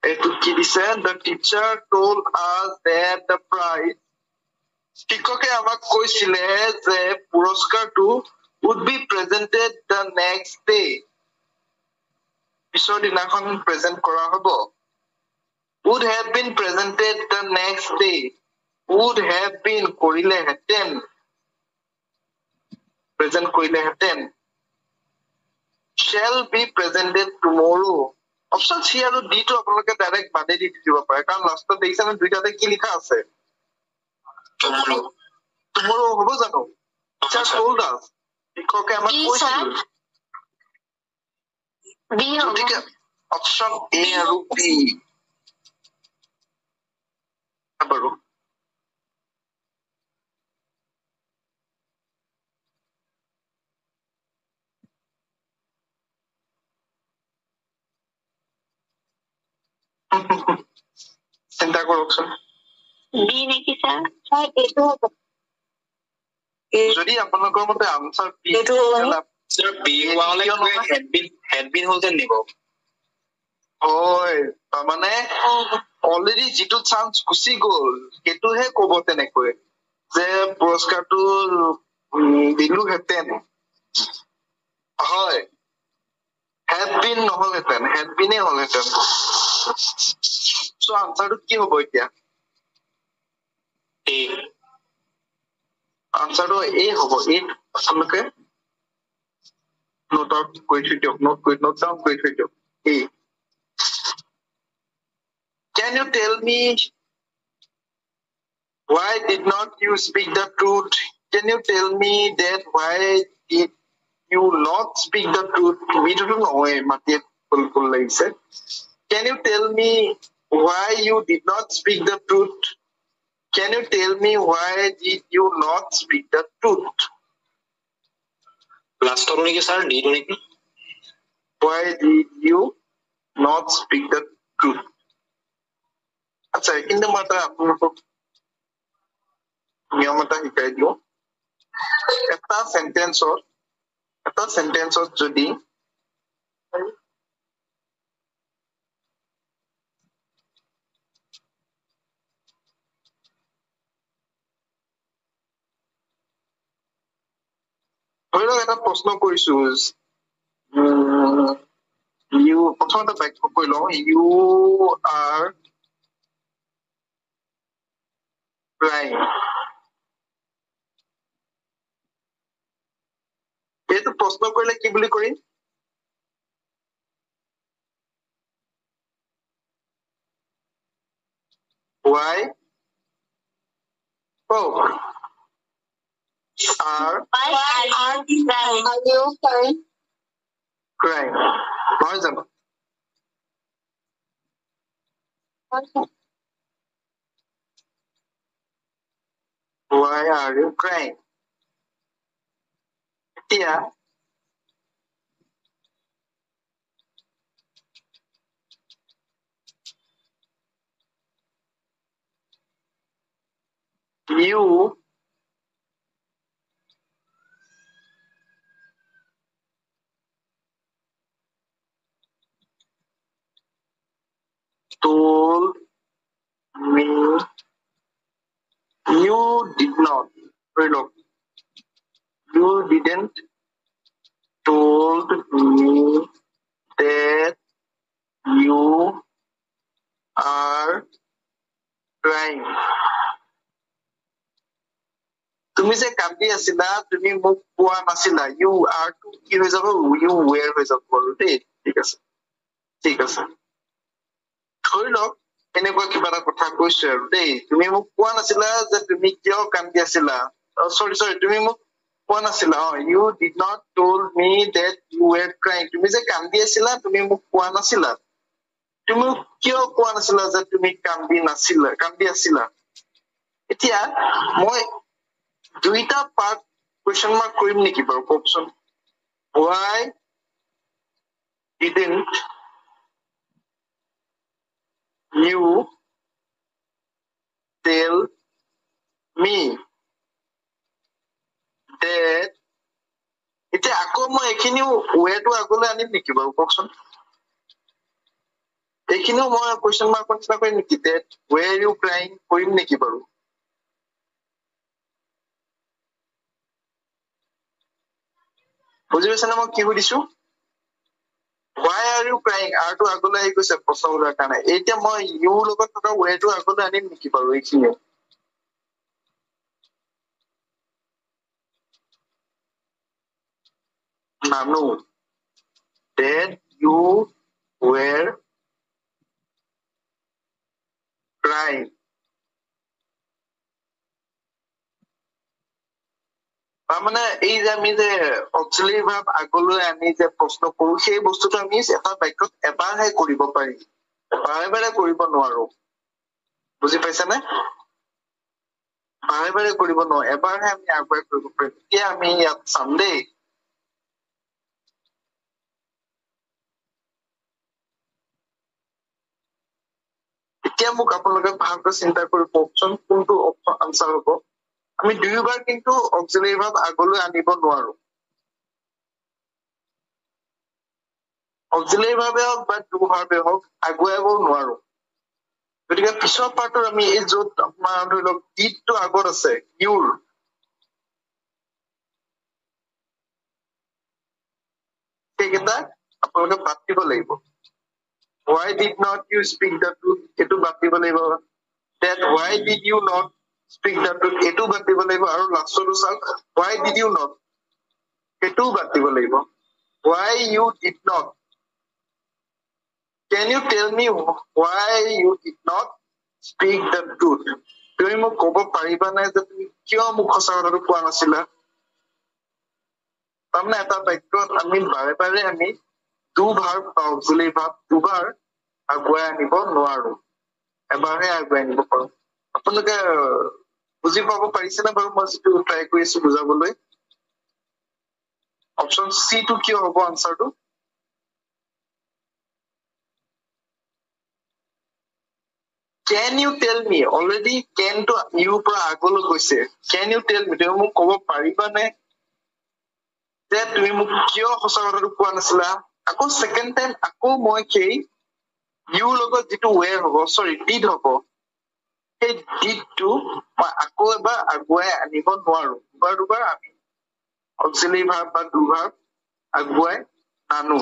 এইটো কি দিছে the teacher told us that the prize শিক্ষকে আমাক কৈছিলে যে পুৰস্কাৰটো would be presented the next day পিছৰ দিনাখন প্ৰেজেন্ট কৰা হ'ব would have been presented the next day would have been কৰিলেহেঁতেন present কৰিলেহেঁতেন shall be presented tomorrow option C আৰু D টো আপোনালোকে ডাইৰেক্ট বাদে দি দিব পাৰে কাৰণ লাষ্টত দেখিছে আমি দুইটাতে কি লিখা আছে tomorrow হ'ব জানো teacher told us শিক্ষকে আমাক কৈছিল B হ'ব গতিকে option A আৰু B বাৰু চিন্তা কৰকচোন B নেকি স্যাৰ স্যাৰ এইটো হ'ব যদি আপোনালোকৰ মতে আনসাৰ বি এইটো হ'ব স্যাৰ বি ওয়ালে had been হ'ল যেন নিব হয় মানে অলৰেডি যিটো চান্স গুচি গ'ল সেইটোহে ক'ব তেনেকৈ যে পুৰস্কাৰটো দিলোহেঁতেন হয় had been নহলহেঁতেন had been হ'লহেঁতেন চ' আনসাৰটো কি হ'ব এতিয়া A আনসাৰটো এ হ'ব এ আপোনালোকে নোট আউট কৰি থৈ দিয়ক নোট ডাউন কৰি থৈ দিয়ক এ Can you tell me why did not you speak the truth? Can you tell me that why did you not speak the truth? We don't know. Can you tell me why you did not speak the truth? Can you tell me why did you not speak the truth? last টো নেকি sir D টো নেকি Why did you not speak the truth? আচ্ছা কিন্তু মই এটা আপোনালোকক নিয়ম এটা শিকাই দিওঁ এটা চেন্টেন্সত যদি ধৰি লওক এটা প্ৰশ্ন কৰিছো প্ৰথম এটা বাক্য কৈ লওঁ ইউ আৰ crying. এইটো প্ৰশ্ন কৰিলে কি বুলি কৰিম why are you crying নহয় জানো why are you crying এতিয়া you told me you did not you didn't told me that you are crying তুমি যে কান্দি আছিলা তুমি মোক কোৱা নাছিলা you are to কি হৈ যাব you were হৈ যাব বাৰু দেই ঠিক আছে ধৰি লওক এনেকুৱা কিবা এটা কথা কৈছো আৰু দেই তুমি মোক কোৱা নাছিলা যে তুমি কিয় কান্দি আছিলা সৰি তুমি মোক কোৱা নাছিলা you did not told me that you were crying তুমি যে কান্দি আছিলা তুমি মোক কোৱা নাছিলা তুমি কিয় কোৱা নাছিলা যে তুমি কান্দি আছিলা এতিয়া মই দুইটা পাৰ্ট question mark কৰিম নেকি বাৰু কওকচোন why didn't you tell me that এতিয়া আকৌ মই এইখিনি ৱেটো আগলৈ আনিম নেকি বাৰু কওকচোন এইখিনিও মই question mark নিচিনা কৰিম নেকি that were you crying কৰিম নেকি বাৰু বুজি পাইছানে মই কি সুধিছো why are you crying আৰটো আগলৈ আহি গৈছে প্ৰশ্ন উত্তৰৰ কাৰণে এতিয়া মই you লগত থকা ৱেটো আগলৈ আনিম নেকি বাৰু এইখিনি নানো that you were crying মানে এই যে আমি যে অক্সিলাৰি ভাৰ্ব আগলৈ আনি যে প্ৰশ্ন কৰো সেই বস্তুটো আমি এটা বাক্যত এবাৰহে কৰিব পাৰি বাৰে বাৰে কৰিব নোৱাৰো বুজি পাইছানে বাৰে বাৰে কৰিব নোৱাৰো এবাৰহে আমি আগুৱাই কৰিব পাৰিম এতিয়া আমি ইয়াত চাম দেই এতিয়া মোক আপোনালোকে ভালকৈ চিন্তা কৰি কওকচোন কোনটো আনসাৰ হ'ব আমি দুইবাৰ কিন্তু অক্সিলাৰি ভাৰ্ব আগলৈ আনিব নোৱাৰো অক্সিলাৰি ভাৰ্বে হওক বা ডু ভাৰ্বে হওক আগুৱাব নোৱাৰো গতিকে পিছৰ পাৰ্টত আমি এই য'ত আপোনাৰ ধৰি লওক ডিডটো আগত আছে ইউৰ সেইকেইটা আপোনালোকে বাদ দিব লাগিব why did not you speak the truth এটো বাদ দিব লাগিব that why did you not speak the truth এটো বাদ দিব লাগিব আৰু লাষ্টটো চাওক why did you not এটো বাদ দিব লাগিব why you did not can you tell me why you did not speak the truth তুমি মোক ক'ব পাৰিবা নাই যে তুমি কিয় মোক সঁচা কথাটো কোৱা নাছিলা তাৰমানে এটা বাক্যত আমি বাৰে বাৰে আমি ডু ভাৰ্ব বা অক্সিলাৰি ভাৰ্ব দুবাৰ আগুৱাই আনিব নোৱাৰো এবাৰহে আগুৱাই আনিব পাৰো আপোনালোকে বুজি পাব পাৰিছেনে বাৰু মই যিটো ট্ৰাই কৰি আছো বুজাবলৈ অপশ্যন চি টো কিয় হ'ব আনসাৰটো Can you tell me already can to you পৰা আগলৈ গৈছে can you tell me তুমি মোক ক'ব পাৰিবা নে যে তুমি মোক কিয় সঁচা কথাটো কোৱা নাছিলা আকৌ সেকেন্ড টাইম আকৌ মই সেই you লগত যিটো were হ'ব সৰি did হ'ব সেই did টো মই আকৌ এবাৰ আগুৱাই আনিব নোৱাৰো দুবাৰ আমি অক্সিলাৰি ভাৰ্ব বা ডু ভাৰ্ব আগুৱাই আনো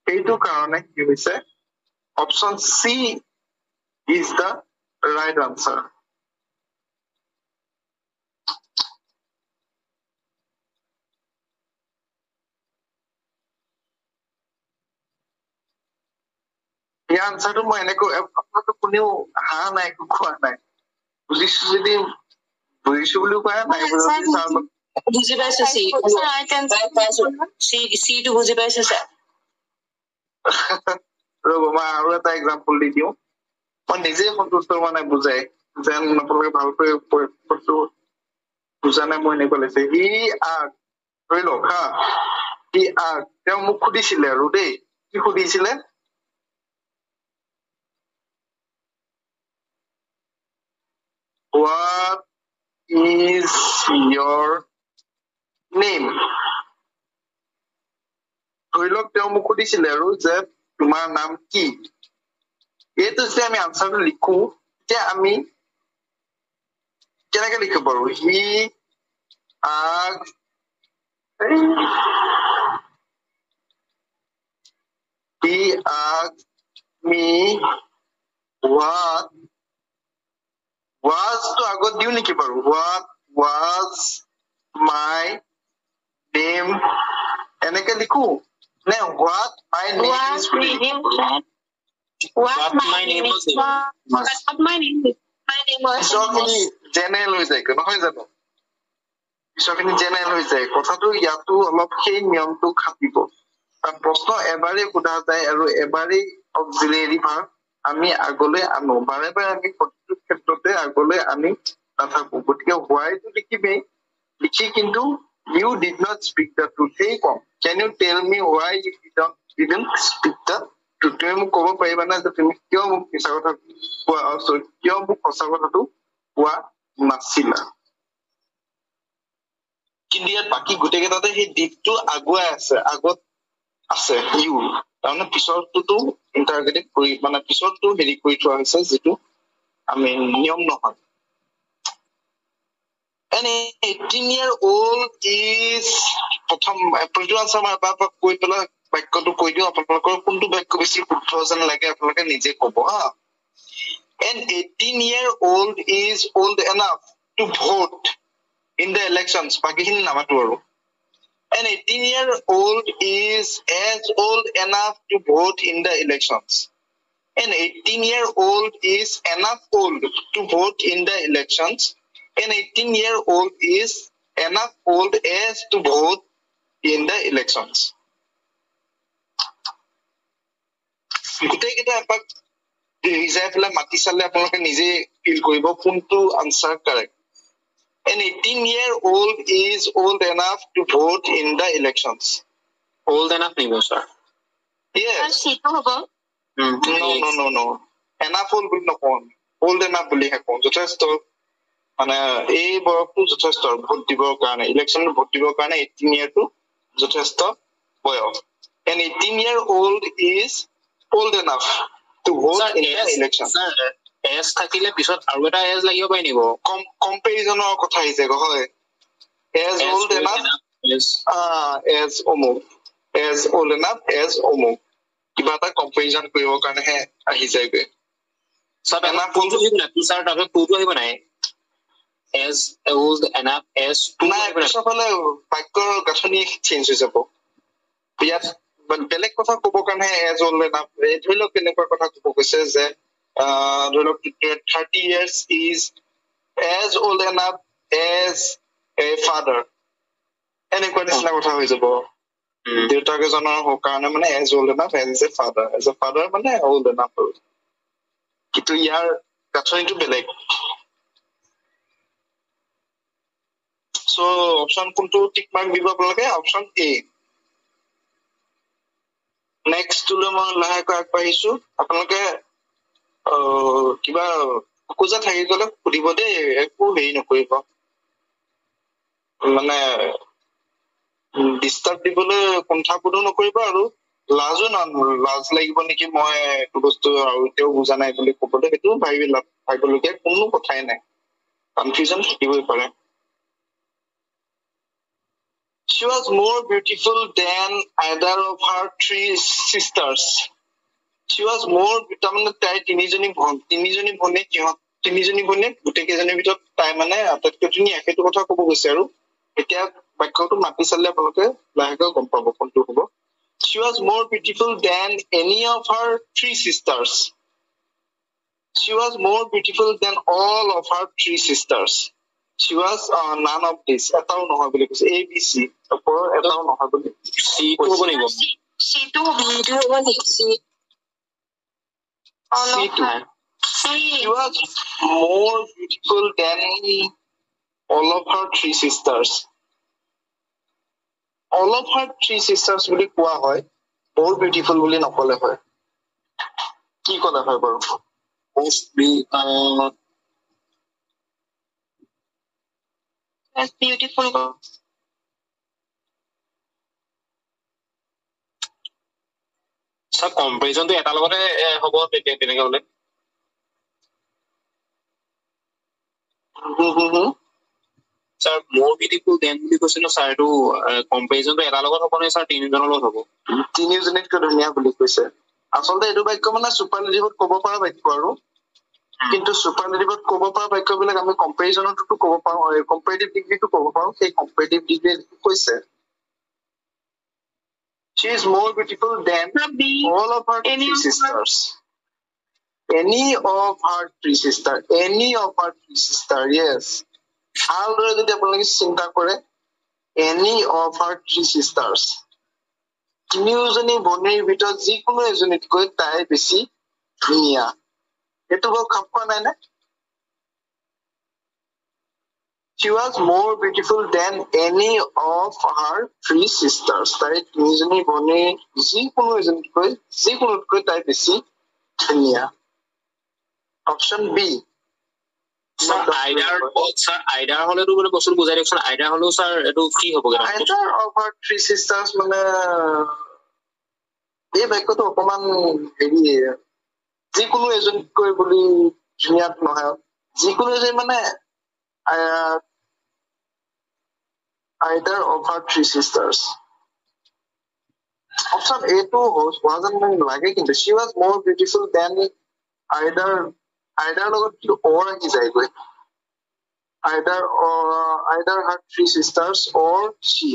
এইটো কাৰণে কি হৈছে Option C is the right answer. এই আনসাৰটো মই এনেকৈ আপোনালোকে কোনেও হা নাই কোৱা নাই বুজিছো যদি বুজিছো বুলিও কোৱা নাই বুজি পাইছো চি টো বুজি পাইছো ছাৰ ৰব মই আৰু এটা এক্সাম্পল দি দিওঁ মই নিজে সন্তুষ্ট হোৱা নাই বুজাই যেন আপোনালোকে ভালকৈ বুজা নাই মই এনেকুৱা লাগিছে সি ধৰি লওক হা সি তেওঁ মোক সুধিছিলে আৰু দেই কি সুধিছিলে What is your name? ধৰি লওক তেওঁ মোক সুধিছিলে আৰু যে তোমাৰ নাম কি এইটো যে আমি আনসাৰটো লিখো যে আমি কেনেকৈ লিখিব পাৰো he asked me what was to আগত দিও নেকি বাৰু what was my name এনেকৈ লিখো নে what my name is what my name is My name was পিছৰখিনি জেনেৰেল হৈ যায় নহয় জানো পিছৰখিনি জেনেৰেল হৈ যায় কথাটো ইয়াতো অলপ সেই নিয়মটো খাটিব কাৰণ প্ৰশ্ন এবাৰেই সোধা যায় আৰু এবাৰেই অক্সিলিয়েৰী ভাৰ্ব আমি আগলৈ আনো বাৰে বাৰে আমি প্ৰতিটো ক্ষেত্ৰতে আগলৈ আনি নাথাকো গতিকে হোৱাইটো লিখিমেই লিখি কিন্তু you did not speak the truth সেই কম can you tell me why you didn't speak the truth তুমি মোক ক'ব পাৰিবা না যে তুমি কিয় মোক মিছা কথা কোৱা কিয় মোক সঁচা কথাটো কোৱা নাছিলা কিন্তু ইয়াত বাকী গোটেই কেইটাতে সেই দিপটো আগুৱাই আছে আগত আছে ইউ তাৰমানে পিছৰটোতো ইণ্টাৰগেটিভ কৰি মানে পিছৰটো হেৰি কৰি থোৱা হৈছে যিটো আমি নিয়ম নহয় An 18-year-old is প্ৰথম প্ৰতিটো আনসাৰ মই এবাৰ কৈ পেলাই বাক্যটো কৈ দিওঁ আপোনালোকৰ কোনটো বাক্য বেছি শুদ্ধ যেন লাগে আপোনালোকে নিজে ক'ব হা An 18-year-old is old enough to vote in the elections বাকীখিনি নামাতো আৰু An 18-year-old is as old enough to vote in the elections An 18-year-old is enough old to vote in the elections An 18-year-old is enough old as to vote in the elections. গোটেই কেইটা এপাক ৰিজাই পেলাই মাতি চালে আপোনালোকে নিজে feel কৰিব কোনটো answer correct An 18-year-old is old enough to vote in the elections. Old enough নিব sir. Yes. Sito hobo. No. Enough old বুলি নকওঁ old enough বুলিহে কওঁ যথেষ্ট মানে এই বয়সটো যথেষ্ট ভোট দিবৰ কাৰণে ইলেকশ্যনত ভোট দিবৰ কাৰণে 18 ইয়াৰটো যথেষ্ট বয়স and 18-year-old is old enough to vote in the election age থাকিলে পিছত আৰু এটা এজ লাগিব পাই নিব কম্পেৰিজনৰ কথা আহিছে হয় as old enough as অমুক as old enough as অমুক কিবা এটা কম্পেৰিজন কৰিবৰ কাৰণেহে আহি যায়গৈ সব enough কোনটো আহিব না পিছৰ তাৰপিছত কোনটো আহিব নাই as old enough as নাই পিছৰফালে বাক্যৰ গাঁথনি চেঞ্জ হৈ যাব ইয়াত বেলেগ কথা ক'ব কাৰণে as old enough ধৰি লওক কেনেকুৱা কথা ক'ব কৈছে যে ধৰি লওক 30 years is as old enough as a father এনেকুৱা নিচিনা কথা হৈ যাব দেউতাক এজনৰ কাৰণে মানে as old enough as a father মানে old enough কিন্তু ইয়াৰ গাঁথনিটো বেলেগ So option কোনটো টিক মাৰ্ক দিব আপোনালোকে option A next to মই লাহেকৈ আগবাঢ়িছো আপোনালোকে কিবা খোজা থাকি গলে সুধিব দেই একো হেৰি নকৰিব মানে ডিষ্টাৰ্ব দিবলৈ কুণ্ঠাবোধো নকৰিব আৰু লাজ লাগিব নেকি মই এইটো বস্তু আৰু এতিয়াও বুজা নাই বুলি ক'বলৈ সেইটো ভাবিবলগীয়া কোনো কথাই নাই কনফিউজন থাকিবই পাৰে She was more beautiful than either of her three sisters. She was more তাৰমানে তাই তিনিজনী ভনী গোটেই কেইজনীৰ ভিতৰত তাই মানে আটাইতকৈ ধুনীয়া সেইটো কথা ক'ব গৈছে আৰু এতিয়া বাক্যটো মাতি চালে আপোনালোকে লাহেকৈ গম পাব কোনটো হ'ব She was more beautiful than any of her three sisters. She was more beautiful than all of her three sisters. She was none of this. এটাও নহয় বুলি কৈছে A B C ওপৰৰ এটাও নহয় বুলি C টো হ'ব নিব Sito B টো হ'ব নেকি C She was more beautiful than all of her three sisters. All of her three sisters বুলি কোৱা হয় more beautiful বুলি নকলে হয় কি কলে হয় বাৰু most be That's beautiful. সব কম্পেৰিজনটো এটা লগতে হ'ব তেতিয়া তেনেকৈ হ'লে স্যাৰ মোৰ বিউটিফুল দেন বুলি কৈছিল স্যাৰ এইটো কম্পেৰিজনটো এটা লগত হ'ব নে স্যাৰ তিনিজনৰ লগত হ'ব তিনিজনীতকৈ ধুনীয়া বুলি কৈছে আচলতে এইটো বাক্য মানে চুপাৰলেটিভত ক'ব পৰা বাক্য আৰু কিন্তু চুপাৰলেটিভত ক'ব পৰা বাক্যবিলাক আমি কম্পেৰিজনতো ক'ব পাৰো কম্পেৰেটিভ ডিগ্ৰীটো ক'ব পাৰো সেই কম্পেৰেটিভ ডিগ্ৰী কৈছে She is more beautiful than all of her three sisters. any of her three sisters, any of her three sisters, yes. ভালদৰে যদি আপোনালোকে চিন্তা কৰে any of her three sisters, তিনিওজনী ভনীৰ ভিতৰত যিকোনো এজনীতকৈ তাই বেছি ধুনীয়া। এইটো বাৰু খাপ খোৱা নাই নে? She was more beautiful than any of her three sisters. তাই তিনিজনী ভনীৰ যিকোনোতকৈ তাই বেছি ধুনীয়া। Option B. স্যাৰ আইডাৰ হলেতো মানে বস্তু বুজাই দিয়কচোন। আইডাৰ হলেও স্যাৰ এইটো কি হ'বগে? Either of her three sisters মানে এই বাক্যটো অকমান হেৰি যিকোনো এজনীতকৈ বুলি ধুনীয়া নহয়, যিকোনো এজনী মানে either of her three sisters. Option A to হোৱা যেন লাগে কিন্তু she was more beautiful than either লগত কি or আহি যায়গৈ either her three sisters or she.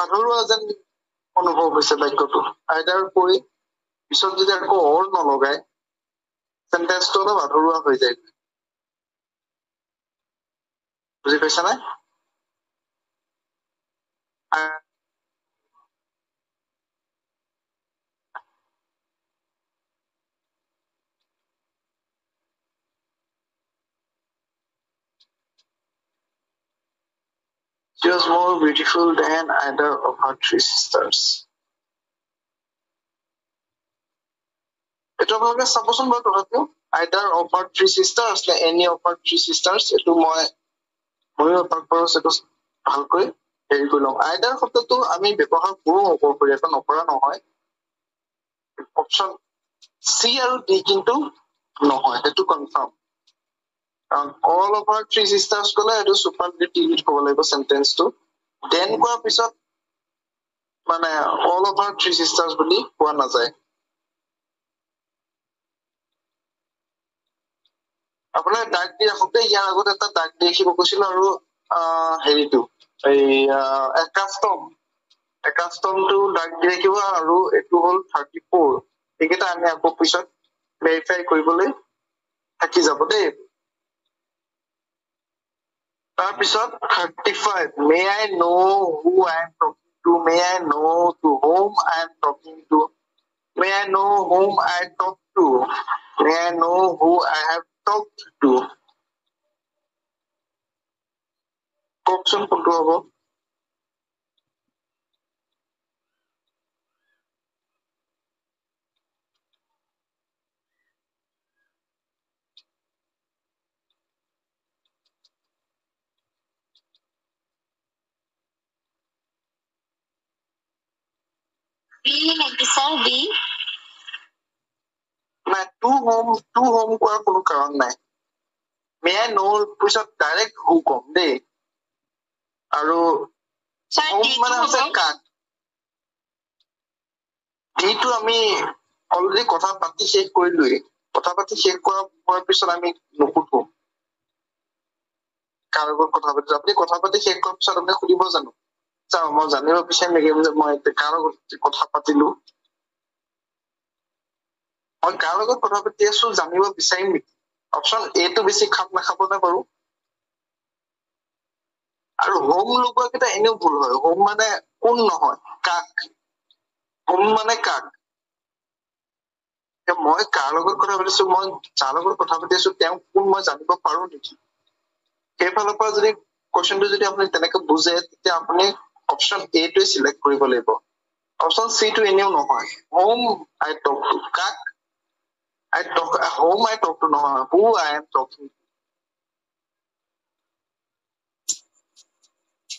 আধৰুৱা যেন অনুভৱ হৈছে বাক্যটো। either কৈ পিছত যদি আকৌ or নলগায় চেন্টেন্সটো অলপ আধৰুৱা হৈ যায়। বুজি পাইছা নে? She was more beautiful than either of her three sisters. এইটো আপোনালোকে চাবচোন বাৰু তথাপিও either of her three sisters নে any of her three sisters, এইটো ময়ো সেইটো ভালকৈ হেৰি কৰি লম। either শব্দটো আমি ব্যৱহাৰ কৰো অপৰপৰীয়াকৈ, নকৰা নহয়। অপশ্যন চি আৰু ডি কিন্তু নহয়, সেইটো কনফাৰ্ম। কাৰণ all of her three sisters কলে এইটো superlative ক'ব লাগিব চেন্টেন্সটো। then কোৱাৰ পিছত মানে all of her three sisters বুলি কোৱা নাযায়। আপোনাৰ দাগ দি ৰাখোঁ দেই, ইয়াৰ আগত এটা দাগ দি ৰাখিব কৈছিলো আৰু হেৰিটো এই একাষ্টমটো দাগ দি ৰাখিব আৰু এইটো হ'ল 34। এইকেইটা আমি আকৌ পিছত ভেৰিফাই কৰিবলৈ থাকি যাব দেই। তাৰপিছত 35 may I know who I am talking to, may I know to whom I am talking to, may I know whom I talk to, may I know who I have talked to. কওকচোন কোনটো হ'ব? B. নাই, to whom কোৱাৰ কোনো কাৰণ নাই। may I know পিছত direct who কম দেই। আৰু whom মানে হৈছে কাক। যিটো আমি অলৰেডি কথা পাতি শেষ কৰিলোৱেই। কথা পাতি শেষ কৰাৰ পিছত আমি নুসুধো কাৰ লগত কথা পাতিছো। আপুনি কথা পাতি শেষ কৰাৰ পিছত আপুনি সুধিব জানো ছাৰ মই জানিব বিচাৰিম নেকি যে মই কাৰ লগত কথা পাতিলো, মই কাৰ লগত কথা পাতি আছো জানিব বিচাৰিম নেকি? অপশ্যন এটো বেছি খাপ নাখাব নে বাৰু? আৰু হোম লগোৱা কেইটা এনেও ভুল হয়। হোম মানে কোন নহয়, কাক। হোম মানে কাক। মই কাৰ লগত কথা পাতিছো, মই যাৰ লগত কথা পাতি আছো তেওঁ কোন মই জানিব পাৰো নেকি? সেইফালৰ পৰা যদি কুৱেশ্যনটো যদি আপুনি তেনেকে বুজে তেতিয়া আপুনি অপশ্যন এটোৱে চিলেক্ট কৰিব লাগিব। অপশ্যন চি টো এনেও নহয়। হোম আই টক টু, কাক হোম আই টক টু নহয়, who I am talking.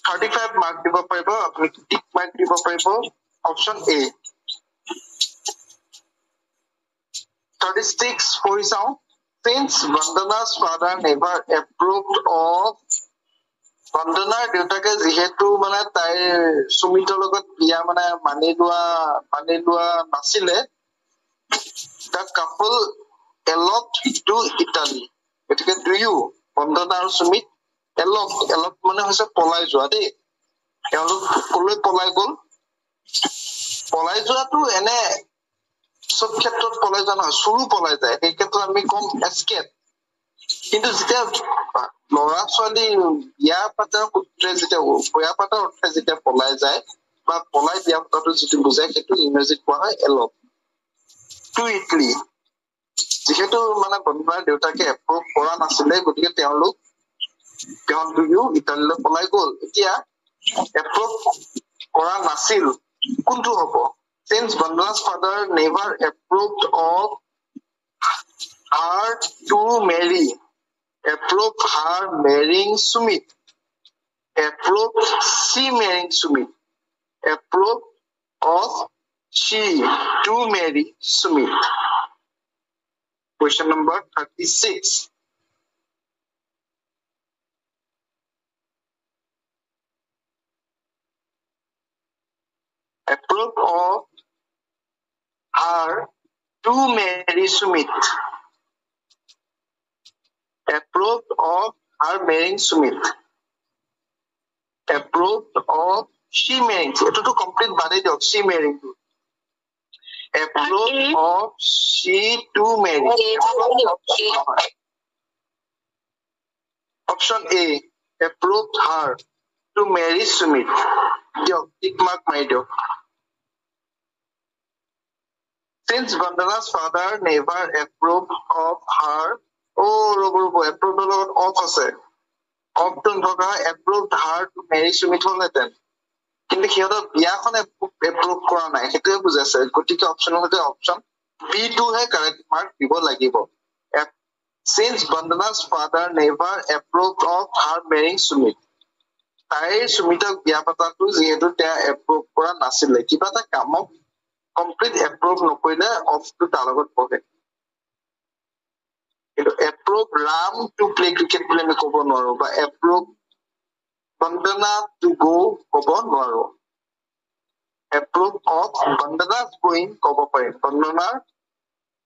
35 mark দিব পাৰিব, আপুনি টিক মাৰ্ক দিব পাৰিব অপশ্যন এ। 36 পঢ়ি চাওঁ। Since Vandana's father never approved of, বন্দনাৰ দেউতাকে যিহেতু মানে তাইৰ সুমিতৰ লগত বিয়া মানে মানি লোৱা নাছিলে, the couple eloped to Italy. গতিকে দুয়ো বন্দনা আৰু সুমিত eloped মানে হৈছে পলাই যোৱা দেই। তেওঁলোক কলৈ পলাই গল? পলাই যোৱাটো এনে সব ক্ষেত্ৰত পলাই যোৱা নহয় চুৰু পলাই যায় এই ক্ষেত্ৰত আমি কম এস্কেপ কিন্তু যেতিয়া ল'ৰা ছোৱালী বিয়া পাতাৰ সূত্ৰে যেতিয়া বিয়া পাতাৰ অৰ্থে যেতিয়া পলাই যায় বা পলাই বিয়া পতাটো যিটো বুজায় সেইটো ইংৰাজীত কোৱা হয় এলপ টু ইটলি যিহেতু মানে বন্ধুবাৰ দেউতাকে এপ্ৰুভ কৰা নাছিলে গতিকে তেওঁলোক দুয়ো ইটালীলৈ পলাই গ'ল এতিয়া এপ্ৰুভ কৰা নাছিল কোনটো হ'ব since Vandana's father never approved of her to marry approved her marrying Sumit approved she marrying Sumit approved of she to marry Sumit. Question number 36. Approved of her to marry Sumit. Approved of her marrying Sumit. Approved of she marrying. Ito to complete body of she marrying. Approved of she to marry. Option A. Approved her to marry Sumit. Yo, tick mark my dog. Since Vandana's father never approved of her, approved of ase. Often approved her to marry Sumit holeten. কিন্তু সিহঁতৰ বিয়াখন approve কৰা নাই সেইটোৱে বুজাইছে গতিকে অপচনৰ মতে option B টো হে কাৰেক্ট মাৰ্ক দিব লাগিব since Vandana's father never approved of her marrying Sumit তাইৰ সুমিতক বিয়া পতাটো যিহেতু তেওঁ এপ্ৰুভ কৰা নাছিলে কিবা এটা কামক কমপ্লিট এপ্ৰুভ নকৰিলে অফটো তাৰ লগত পৰে কিন্তু approve Ram to play cricket বুলি আমি ক'ব নোৱাৰো বা এপ্ৰুভ Vandana to go ক'ব নোৱাৰো approve of Vandana's going ক'ব পাৰিম Vandanaৰ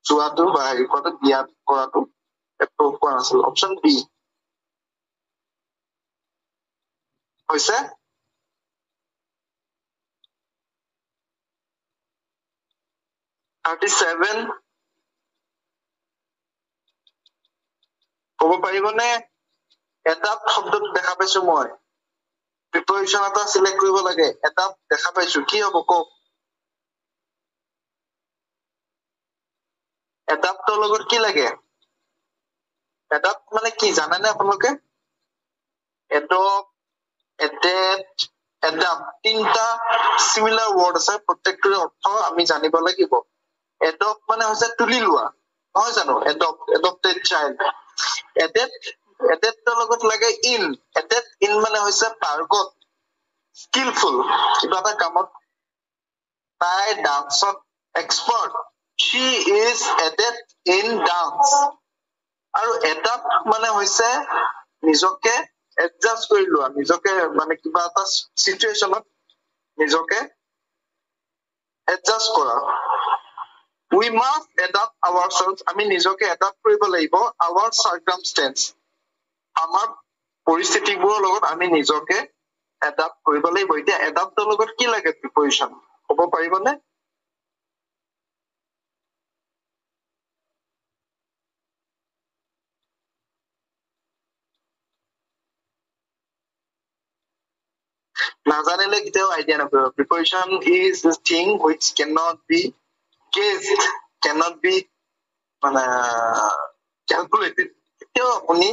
যোৱাটো বা হেৰি কৰাটো বিয়া কৰাটো approve কৰা নাছিল অপশ্যন বি হৈছে 37 ক'ব পাৰিবনে এটা শব্দটো দেখা পাইছো মই প্ৰিপজিচন এটা সিলেক্ট কৰিব লাগে এটা দেখা পাইছো কি হ'ব কক এডাপ্টৰ লগত কি লাগে এডাপ্ট মানে কি জানেনে আপোনালোকে এডপ্ট এডেপ্ট এডাপ্ট তিনটা সিমিলাৰ ওয়াৰ্ড আছে প্ৰত্যেকটোৰ অৰ্থ আমি জানিব লাগিব এডপ্ট মানে হৈছে তুলি লোৱা নহয় জানো এডপ্টেড চাইল্ড এডেপ্টৰ লগত লাগে ইন এডেপ্ট ইন মানে হৈছে পাৰ্গত skillful কিবা এটা কামত তাই ডান্সত expert she is adept in dance আৰু adapt মানে হৈছে নিজকে এডজাস্ট কৰি লোৱা নিজকে মানে কিবা এটা সিচুৱেচনত নিজকে এডজাস্ট কৰা we must adapt ourselves আমি নিজকে এডাপ্ট কৰিব লাগিব our circumstance আমাৰ পৰিস্থিতিবোৰৰ লগত আমি নিজকে এডাপ্ট কৰিব লাগিব এতিয়া এডাপ্টৰ লগত কি লাগে প্ৰিপজিচন হ'ব পাৰিবনে নাজানিলে কেতিয়াও আইডিয়া নকৰিব preposition is the thing which cannot be guessed cannot be মানে calculated কেতিয়াও আপুনি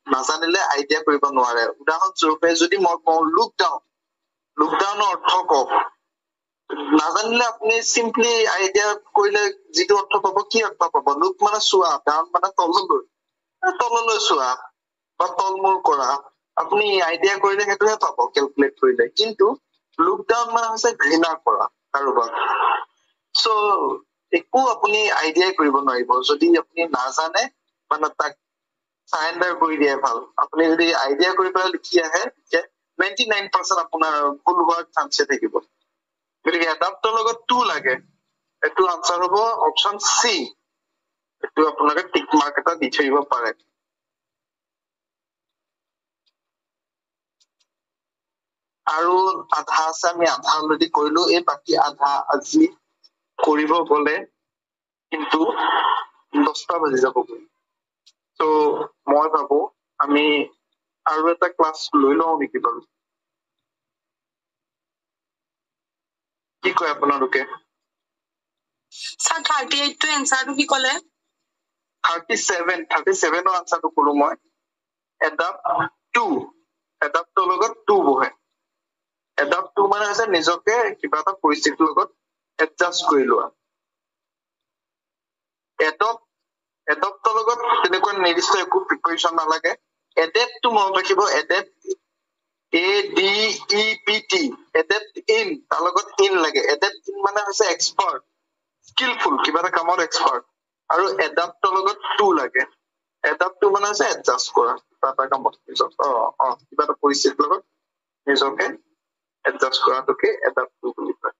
নাজানিলে আইডিয়া কৰিব নোৱাৰে উদাহৰণস্বৰূপে যদি মই কওঁ লুক ডাউনৰ অৰ্থ কওক নাজানিলে আপুনি সিম্পলি আইডিয়া কৰিলে যিটো অৰ্থ পাব কি অৰ্থ পাব লুক মানে চোৱা ডাউন মানে তললৈ চোৱা বা তলমূৰ কৰা আপুনি আইডিয়া কৰিলে সেইটোহে পাব ক্যালকুলেট কৰিলে কিন্তু লুক ডাউন মানে হৈছে ঘৃণা কৰা কাৰোবাক সো একো আপুনি আইডিয়া কৰিব নোৱাৰিব যদি আপুনি নাজানে মানে তাক সাৰেন্ডাৰ কৰি দিয়ে ভাল আপুনি যদি আইডিয়া কৰি পেলাই লিখি আহে যে 99% আপোনাৰ ফুল হোৱাৰ চান্স থাকিব গতিকে এডাপ্টৰ লগত 2 লাগে এটো আনসাৰ হ'ব অপচন সি এটো আপোনালোকে টিক মাৰ্ক এটা দি থৈব পাৰে আৰু আধা আছে আমি আধা অলৰেডি কৰিলো এই বাকি আধা আজি কৰিব গলে কিন্তু 10টা বাজি যাবগৈ তো মই ভাবো আমি আৰু এটা ক্লাছ লৈ লওঁ নেকি বাৰু কি কয় আপোনালোকে স্যাৰ 38 টো এনসাৰটো কি কলে 37 ৰ আনসাৰটো কলো মই এডাপ্টৰ লগত 2 বহে এডাপ্ট 2 মানে হৈছে নিজকে কিবা এটা পৰিস্থিতিৰ লগত এডজাষ্ট কৰি লোৱা এডপ্টৰ লগত তেনেকুৱা নিৰ্দিষ্ট একো প্ৰিপাৰেচন নালাগে এডেপ্টটো মনত ৰাখিব এডেপ্ট ADEPT এডেপ্ট ইন তাৰ লগত ইন লাগে এডেপ্ট ইন মানে হৈছে এক্সপাৰ্ট স্কিলফুল কিবা এটা কামত এক্সপাৰ্ট আৰু এডাপ্টৰ লগত 2 লাগে এডাপ্টটো মানে হৈছে এডজাষ্ট কৰা কিবা এটা কামত কিবা এটা পৰিস্থিতিৰ লগত নিজকে এডজাষ্ট কৰাটোকে এডাপ্টটো বুলি কয়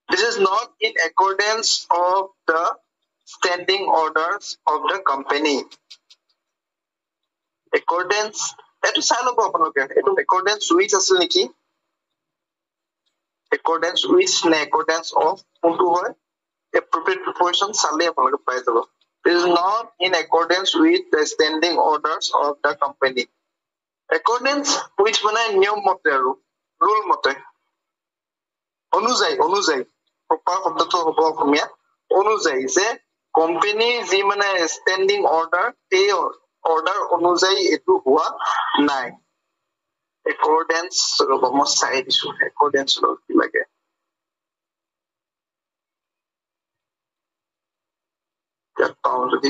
This is not in accordance of the standing orders of the company. Accordance, eto sai lobo apaloke. Eto accordance with asil niki? Accordance with na accordance of untu hoy appropriate proportion sale apaloke pai jabo. This is not in accordance with the standing orders of the company. Accordance which mane niyom mote aru rule mote. অনুযায়ী proper শব্দটো হ'ব অসমীয়া অনুযায়ী যে company যি মানে ষ্টেন্ডিং order এই order অনুযায়ী এটো হোৱা নাই accordance ৰব মই চাই দিছো accordance ৰ কি লাগে ইয়াত পাওঁ যদি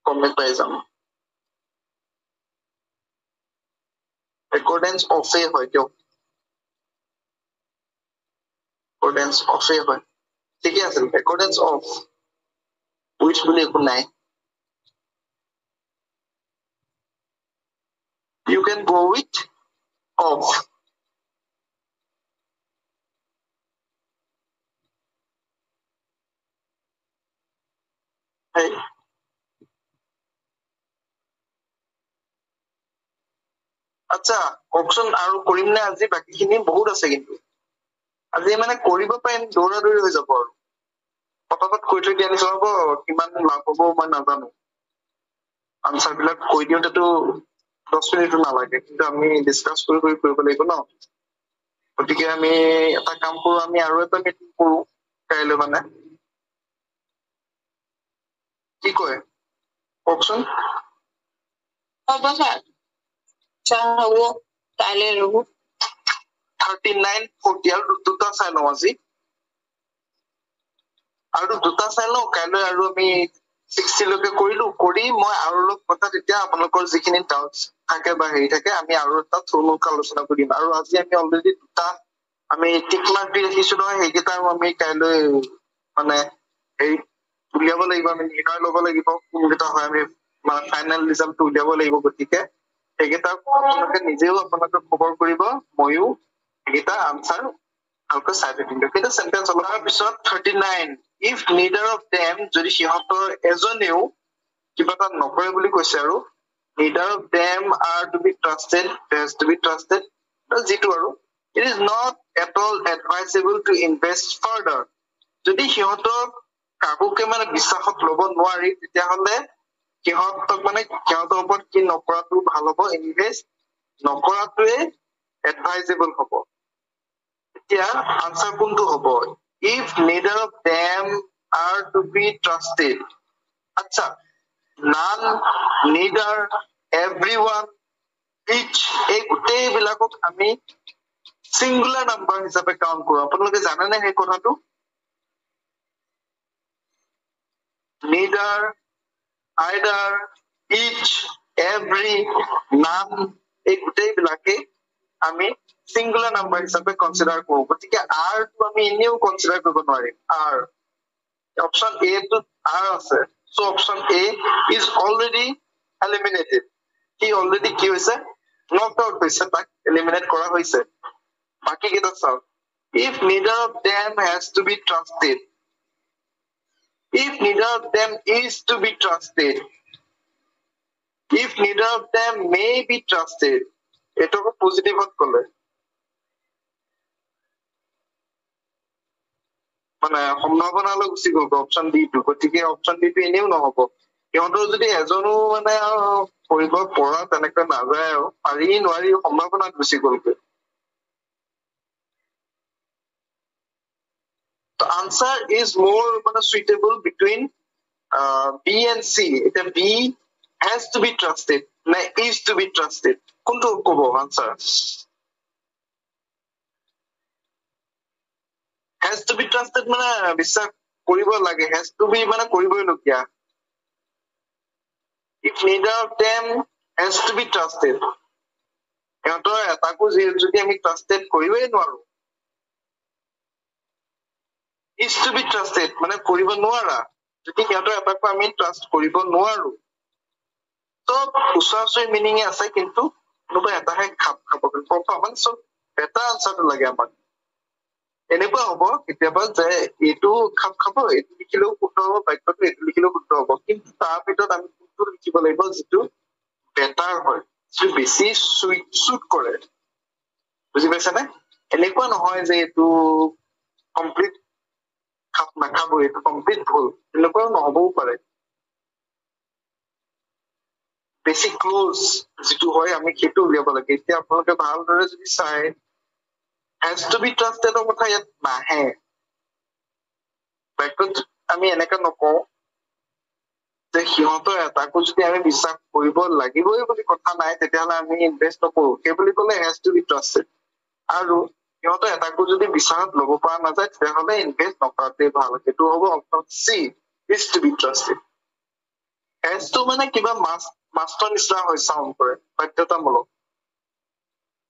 কমেন্ট পাই যাম accordance of এ হয় দিয়ক accordance of এ হয় ঠিকে আছে accordance of which বুলি একো নাই you can go with of hey আচ্ছা অপশন আৰু কৰিম না আজি বাকিখিনি বহুত আছে কিন্তু আজি মানে কৰিব পাৰিম দৌৰা দৌৰি হৈ যাব আৰু পটাপট কৈ থৈ দিয়া নিচিনা হ'ব কিমান লাভ হ'ব মই নাজানো আনসাৰ বিলাক কৈ দিওঁতেতো 10 মিনিট নালাগে কিন্তু আমি ডিসকাস কৰিব লাগিব ন গতিকে আমি এটা কাম কৰো আমি আৰু এটা মিটিং কৰো কাইলৈ মানে কি কয় অপশন হ'ব স্যাৰ হ'ব কাইলৈ ৰ'ব 39 40 আৰু দুটা চাই লওঁ আজি আৰু দুটা চাই লওঁ কাইলৈ আৰু আমি 60 লৈকে কৰিলো কৰি মই আৰু অলপ কথা তেতিয়া আপোনালোকৰ যিখিনি ডাউটছ থাকে বা হেৰি থাকে আমি আৰু এটা থুলমূলকৈ আলোচনা কৰিম আৰু আজি আমি অলৰেডি দুটা আমি টিক মাৰ্ক দি ৰাখিছো নহয় সেইকেইটা আমি কাইলৈ মানে হেৰি উলিয়াব লাগিব আমি নিৰ্ণয় ল'ব লাগিব কোনকেইটা হয় আমি মানে ফাইনেল ৰিজাল্টটো উলিয়াব লাগিব গতিকে সেইকেইটা আপোনালোকে নিজেও আপোনালোকে খবৰ কৰিব ময়ো সেইকেইটা আনসাৰ ভালকৈ চাই থাকিম কিন্তু চেন্টেন্স অলপৰ পিছত 39 if neither of them যদি সিহঁতৰ এজনেও কিবা এটা নকৰে বুলি কৈছে আৰু neither of them are to be trusted has to be trusted যিটো আৰু it is not at all advisable to invest further যদি সিহঁতক কাকোকে মানে বিশ্বাসত ল'ব নোৱাৰি তেতিয়াহ'লে সিহঁতক মানে সিহঁতৰ ওপৰত কি নকৰাটো ভাল হ'ব ইনভেষ্ট নকৰাটোৱে এডভাইজেবল হ'ব এতিয়া আনসাৰ কোনটো হ'ব if neither of them are to be trusted আচ্ছা none neither everyone each এই গোটেই বিলাকক আমি সিঙ্গুলার নাম্বার হিসাবে কাউন্ট কৰো আপোনালোকে জানে নে এই কথাটো neither either each every none এই গোটেই বিলাকে আমি সিঙ্গুলার নাম্বার হিসাবে কনসিডার কৰো গতিকে r টো আমি এনেও কনসিডাৰ কৰিব নোৱাৰিম r অপশন a টো r আছে so option a is already eliminated he already কি হৈছে knocked out হৈছে তাক eliminate কৰা হৈছে বাকি কেইটা চাও if neither of them has to be trusted if neither of them is to be trusted if neither of them may be trusted এটাকে পজিটিভত কলে মানে সম্ভাৱনালৈ গুচি গ'ল অপশ্যন ডি টো গতিকে অপশ্যন ডি টো এনেও নহব সিহঁতৰ যদি এজনো মানে কৰিব পৰা তেনেকৈ নাযায় আৰু পাৰি নোৱাৰি সম্ভাৱনাত গুচি গ'লগৈ The answer is more suitable between B and C. B has to be trusted. Is to be trusted. Kuntu kobo answer. Has to be trusted mana bisak koribo lage. Has to be mana koribo lokia. If neither of them has to be trusted. Ehoto etaku jodi ami trusted koribo noaru. Is to be trusted মানে কৰিব নোৱাৰা যদি সিহঁতৰ এটাকো আমি trust কৰিব নোৱাৰো তো উসাসই meaning আছে কিন্তু কোনোবা এটাহে খাপ খাব পাৰফৰমেন্স সব এটা আনসাৰটো লাগে আমাক এনেকুৱা হ'ব কেতিয়াবা যে এইটো খাপ খাব এইটো লিখিলেও শুদ্ধ হ'ব বাক্যটো এইটো লিখিলেও শুদ্ধ হ'ব কিন্তু তাৰ ভিতৰত আমি কোনটো লিখিব লাগিব যিটো বেটাৰ হয় যিটো বেছি সুইট কৰে বুজি পাইছানে এনেকুৱা নহয় যে এইটো কমপ্লিট খাপ নাখাব এইটো কমপ্লিট ভুল এনেকুৱাও নহবও পাৰে বেছি ক্লোজ যিটো হয় আমি সেইটো উলিয়াব লাগে এতিয়া আপোনালোকে ভালদৰে যদি চাই has to be trusted ৰ কথা ইয়াত নাহে বাক্যত আমি এনেকে নকওঁ যে সিহঁতৰ এটাকো যদি আমি বিশ্বাস কৰিব লাগিবই বুলি কথা নাই তেতিয়াহ'লে আমি ইনভেষ্ট নকৰো সেই বুলি ক'লে has to be trusted আৰু সিহঁতৰ এটাকো যদি বিশ্বাসত ল'ব পৰা নাযায় তেতিয়াহ'লে ইনভেষ্ট নকৰাটোৱেই ভাল সেইটো হ'ব option C is to be trusted has to মানে কিবা মাষ্টৰ নিচিনা হৈ চাউণ্ড কৰে বাধ্যতামূলক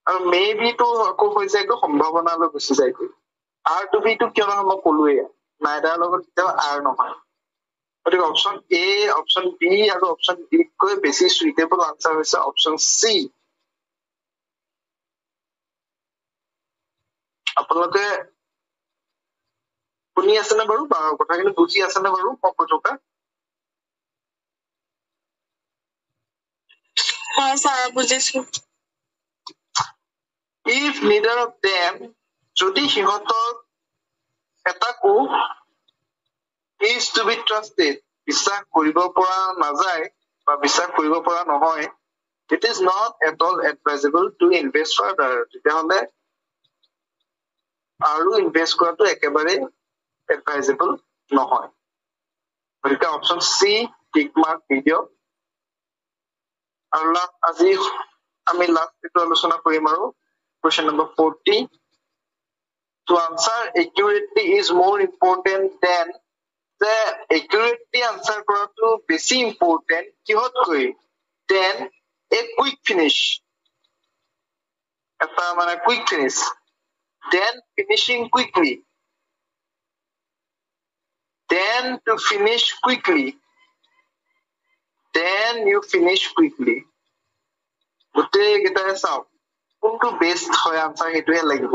আৰু মেবি তো আকৌ হৈ যায় সম্ভাৱনালৈ গুচি যায় আৰ টু বি টো কিয় নহয় মই ক'লোৱে নাইডাৰ লগত কেতিয়াও আৰ নহয় গতিকে অপশ্যন এ অপশ্যন বি আৰু অপশ্যন ডি কৈ বেছি সুইটেবল আনসাৰ হৈছে অপশ্যন চি আপোনালোকে শুনি আছেনে বাৰু কথাখিনি বুজি আছেনে বাৰু মই কৈ থকা হয় ছাৰ বুজিছো if neither of them যদি সিহঁতৰ এটাকো is to be trusted বিশ্বাস কৰিব পৰা নাযায় বা বিশ্বাস কৰিব পৰা নহয় it is not at all advisable to invest further তেতিয়াহ'লে আৰু ইনভেষ্ট কৰাটো একেবাৰে advisable নহয় গতিকে অপশ্যন চি টিক মাৰ্ক ভিডিঅ আৰু আজি আমি লাষ্ট এইটো আলোচনা কৰিম আৰু question number 40 to answer accurately is more important than the accurately answer কৰাটো বেছি important কিহতকৈ then a quick finish এটা মানে quick finish then finishing quickly then to finish quickly then you finish quickly গোটেই কেইটাই চাওক কোনটো বেষ্ট হয় answer সেইটোহে লাগিব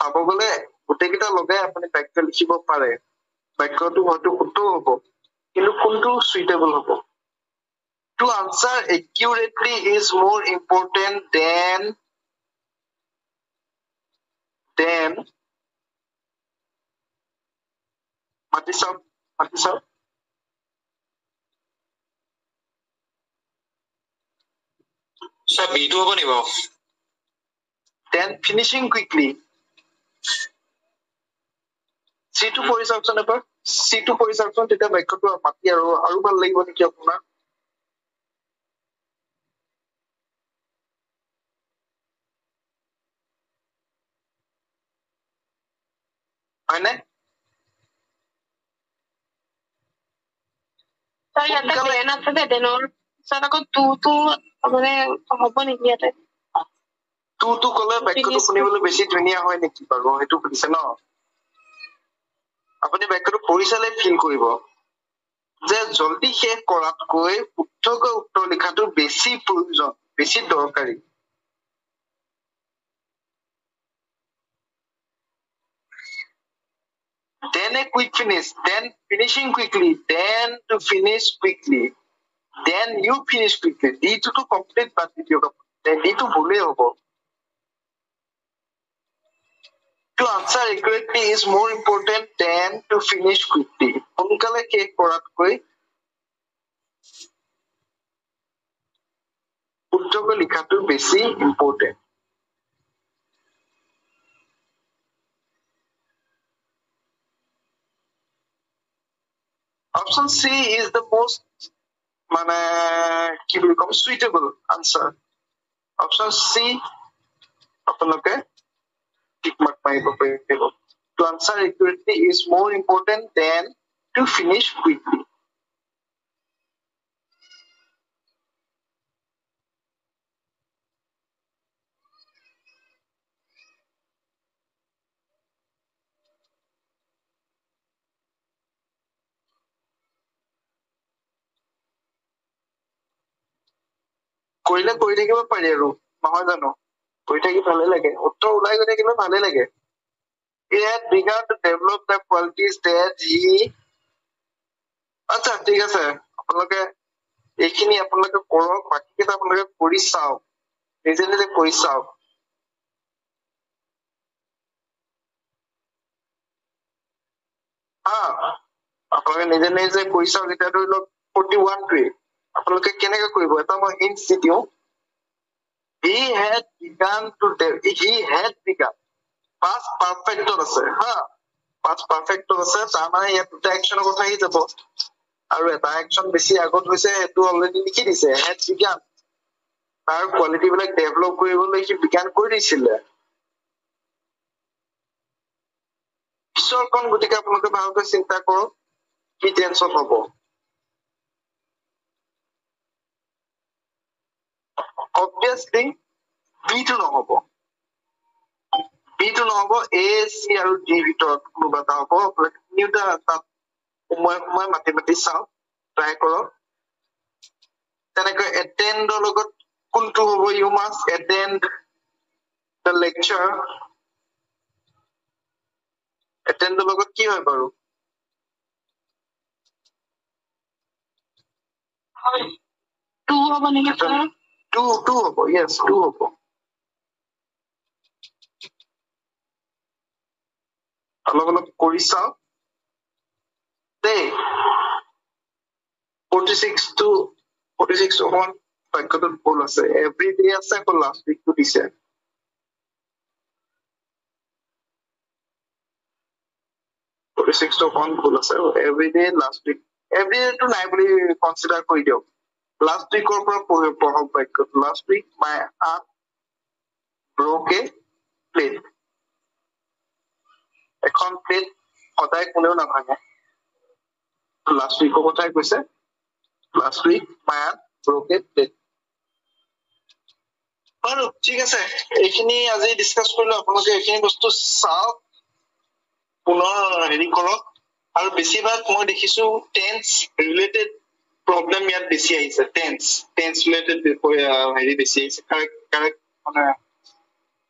চাব গ'লে গোটেই কেইটা লগাই আপুনি বাক্য লিখিব পাৰে বাক্যটো হয়তো শুদ্ধ হ'ব কিন্তু কোনটো সুইটেবল হ'ব to answer accurately is more important than মাতি চাওক স্যার বি2 হ'ব নি বাৰু then finishing quickly C2 পঢ়ি চাওকচোন এবাৰ C2 পঢ়ি চাওকচোন তেতিয়া বাক্যটো মাতি আৰু ভাল লাগিব নেকি আপোনাৰ হয়নে ছাৰ ইয়াতে দেন আছে যে দেনৰ পিছত আকৌ টু মানে হ'ব নেকি ইয়াতে টু ক'লে বাক্যটো শুনিবলৈ বেছি ধুনীয়া হয় নেকি বাৰু সেইটো সুধিছে ন আপুনি বাক্যটো পঢ়ি চালে ফিল কৰিব যে জলদি শেষ কৰাতকৈ শুদ্ধকৈ উত্তৰ লিখাটো বেছি প্ৰয়োজন বেছি দৰকাৰী then a quick finish then finishing quickly then to finish quickly then you finish quickly D to complete but video D2 ভুলে হ'ব to answer accurately is more important than to finish quickly সোনকালে শেষ কৰাতকৈ শুদ্ধকৈ লিখাটো বেছি important option C is the most কি বুলি কম suitable answer option C আপোনালোকে tick mark মাৰিব পাৰিব to answer accurately is more important than to finish quickly কৰিলে কৰি থাকিব পাৰি আৰু নহয় জানো কৰি থাকি ভালে লাগে উত্তৰ ওলাই গৈ থাকিলে ভালে লাগে he had begun to develop the qualities that he আচ্ছা ঠিক আছে আপোনালোকে এইখিনি আপোনালোকে কৰক বাকি কেইটা আপোনালোকে কৰি চাওক নিজে নিজে কৰি চাওক আপোনালোকে নিজে নিজে কৰি চাওক এতিয়া ধৰি লওক 41 টোৱে আপোনালোকে কেনেকৈ কৰিব এটা মই হিন্ট দিওঁ he had begun past perfect আছে past perfect আছে তাৰ মানে ইয়াত দুটা একচনৰ কথা আহি যাব আৰু এটা একচন বেছি আগত হৈছে এটো অলৰেডি লিখি দিছে had begun তাৰ কোৱালিটি বিলাক ডেভেলপ কৰিবলৈ সি বিজ্ঞান কৰি দিছিলে পিছৰখন গতিকে আপোনালোকে ভালকৈ চিন্তা কৰক কি টেনচন হ'ব obviously B2 নহব B2 নহব A, C আৰু D ভিতৰত কোনোবা এটা হ'ব নিউটা তাত সময় মাতি চাওক ট্ৰাই কৰক তেনেকৈ attend ৰ লগত কোনটো হ'ব you must attend the lecture attend ৰ লগত কি হয় বাৰু টু হ'ব নেকি ছাৰ টু হ'ব yes 2 হ'ব অলপ কৰি চাওক দেই 46 to 1 বাক্যটোত ভুল আছে every day আছে আকৌ last week টো দিছে 46 to 1 ভুল আছে every day last week every day টো নাই বুলি কনসিডাৰ কৰি দিয়ক last week ৰ পৰা পঢ়ক বাক্যটো last week my aunt broke a plate এখন প্লেট সদায় কোনেও নাভাঙে last week ৰ কথাই কৈছে last week my aunt broke a plate বাৰু ঠিক আছে এইখিনি আজি ডিসকাস কৰিলো আপোনালোকে এইখিনি বস্তু চাওক পুনৰ হেৰি কৰক আৰু বেছিভাগ মই দেখিছো টেন্স ৰিলেটেড প্ৰবলেম ইয়াত বেছি আহিছে টেন্স ৰিলেটেড হেৰি বেছি আহিছে কাৰেক্ট মানে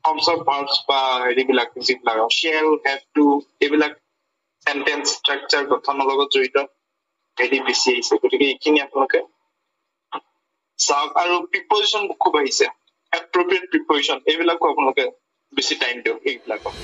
forms of verbs বা হেৰিবিলাক যিবিলাক shall have to এইবিলাক sentence structure গঠনৰ লগত জড়িত হেৰি বেছি আহিছে গতিকে এইখিনি আপোনালোকে চাওক আৰু প্ৰিপজিশন খুব আহিছে appropriate preposition এইবিলাকো আপোনালোকে বেছি টাইম দিয়ক এইবিলাকক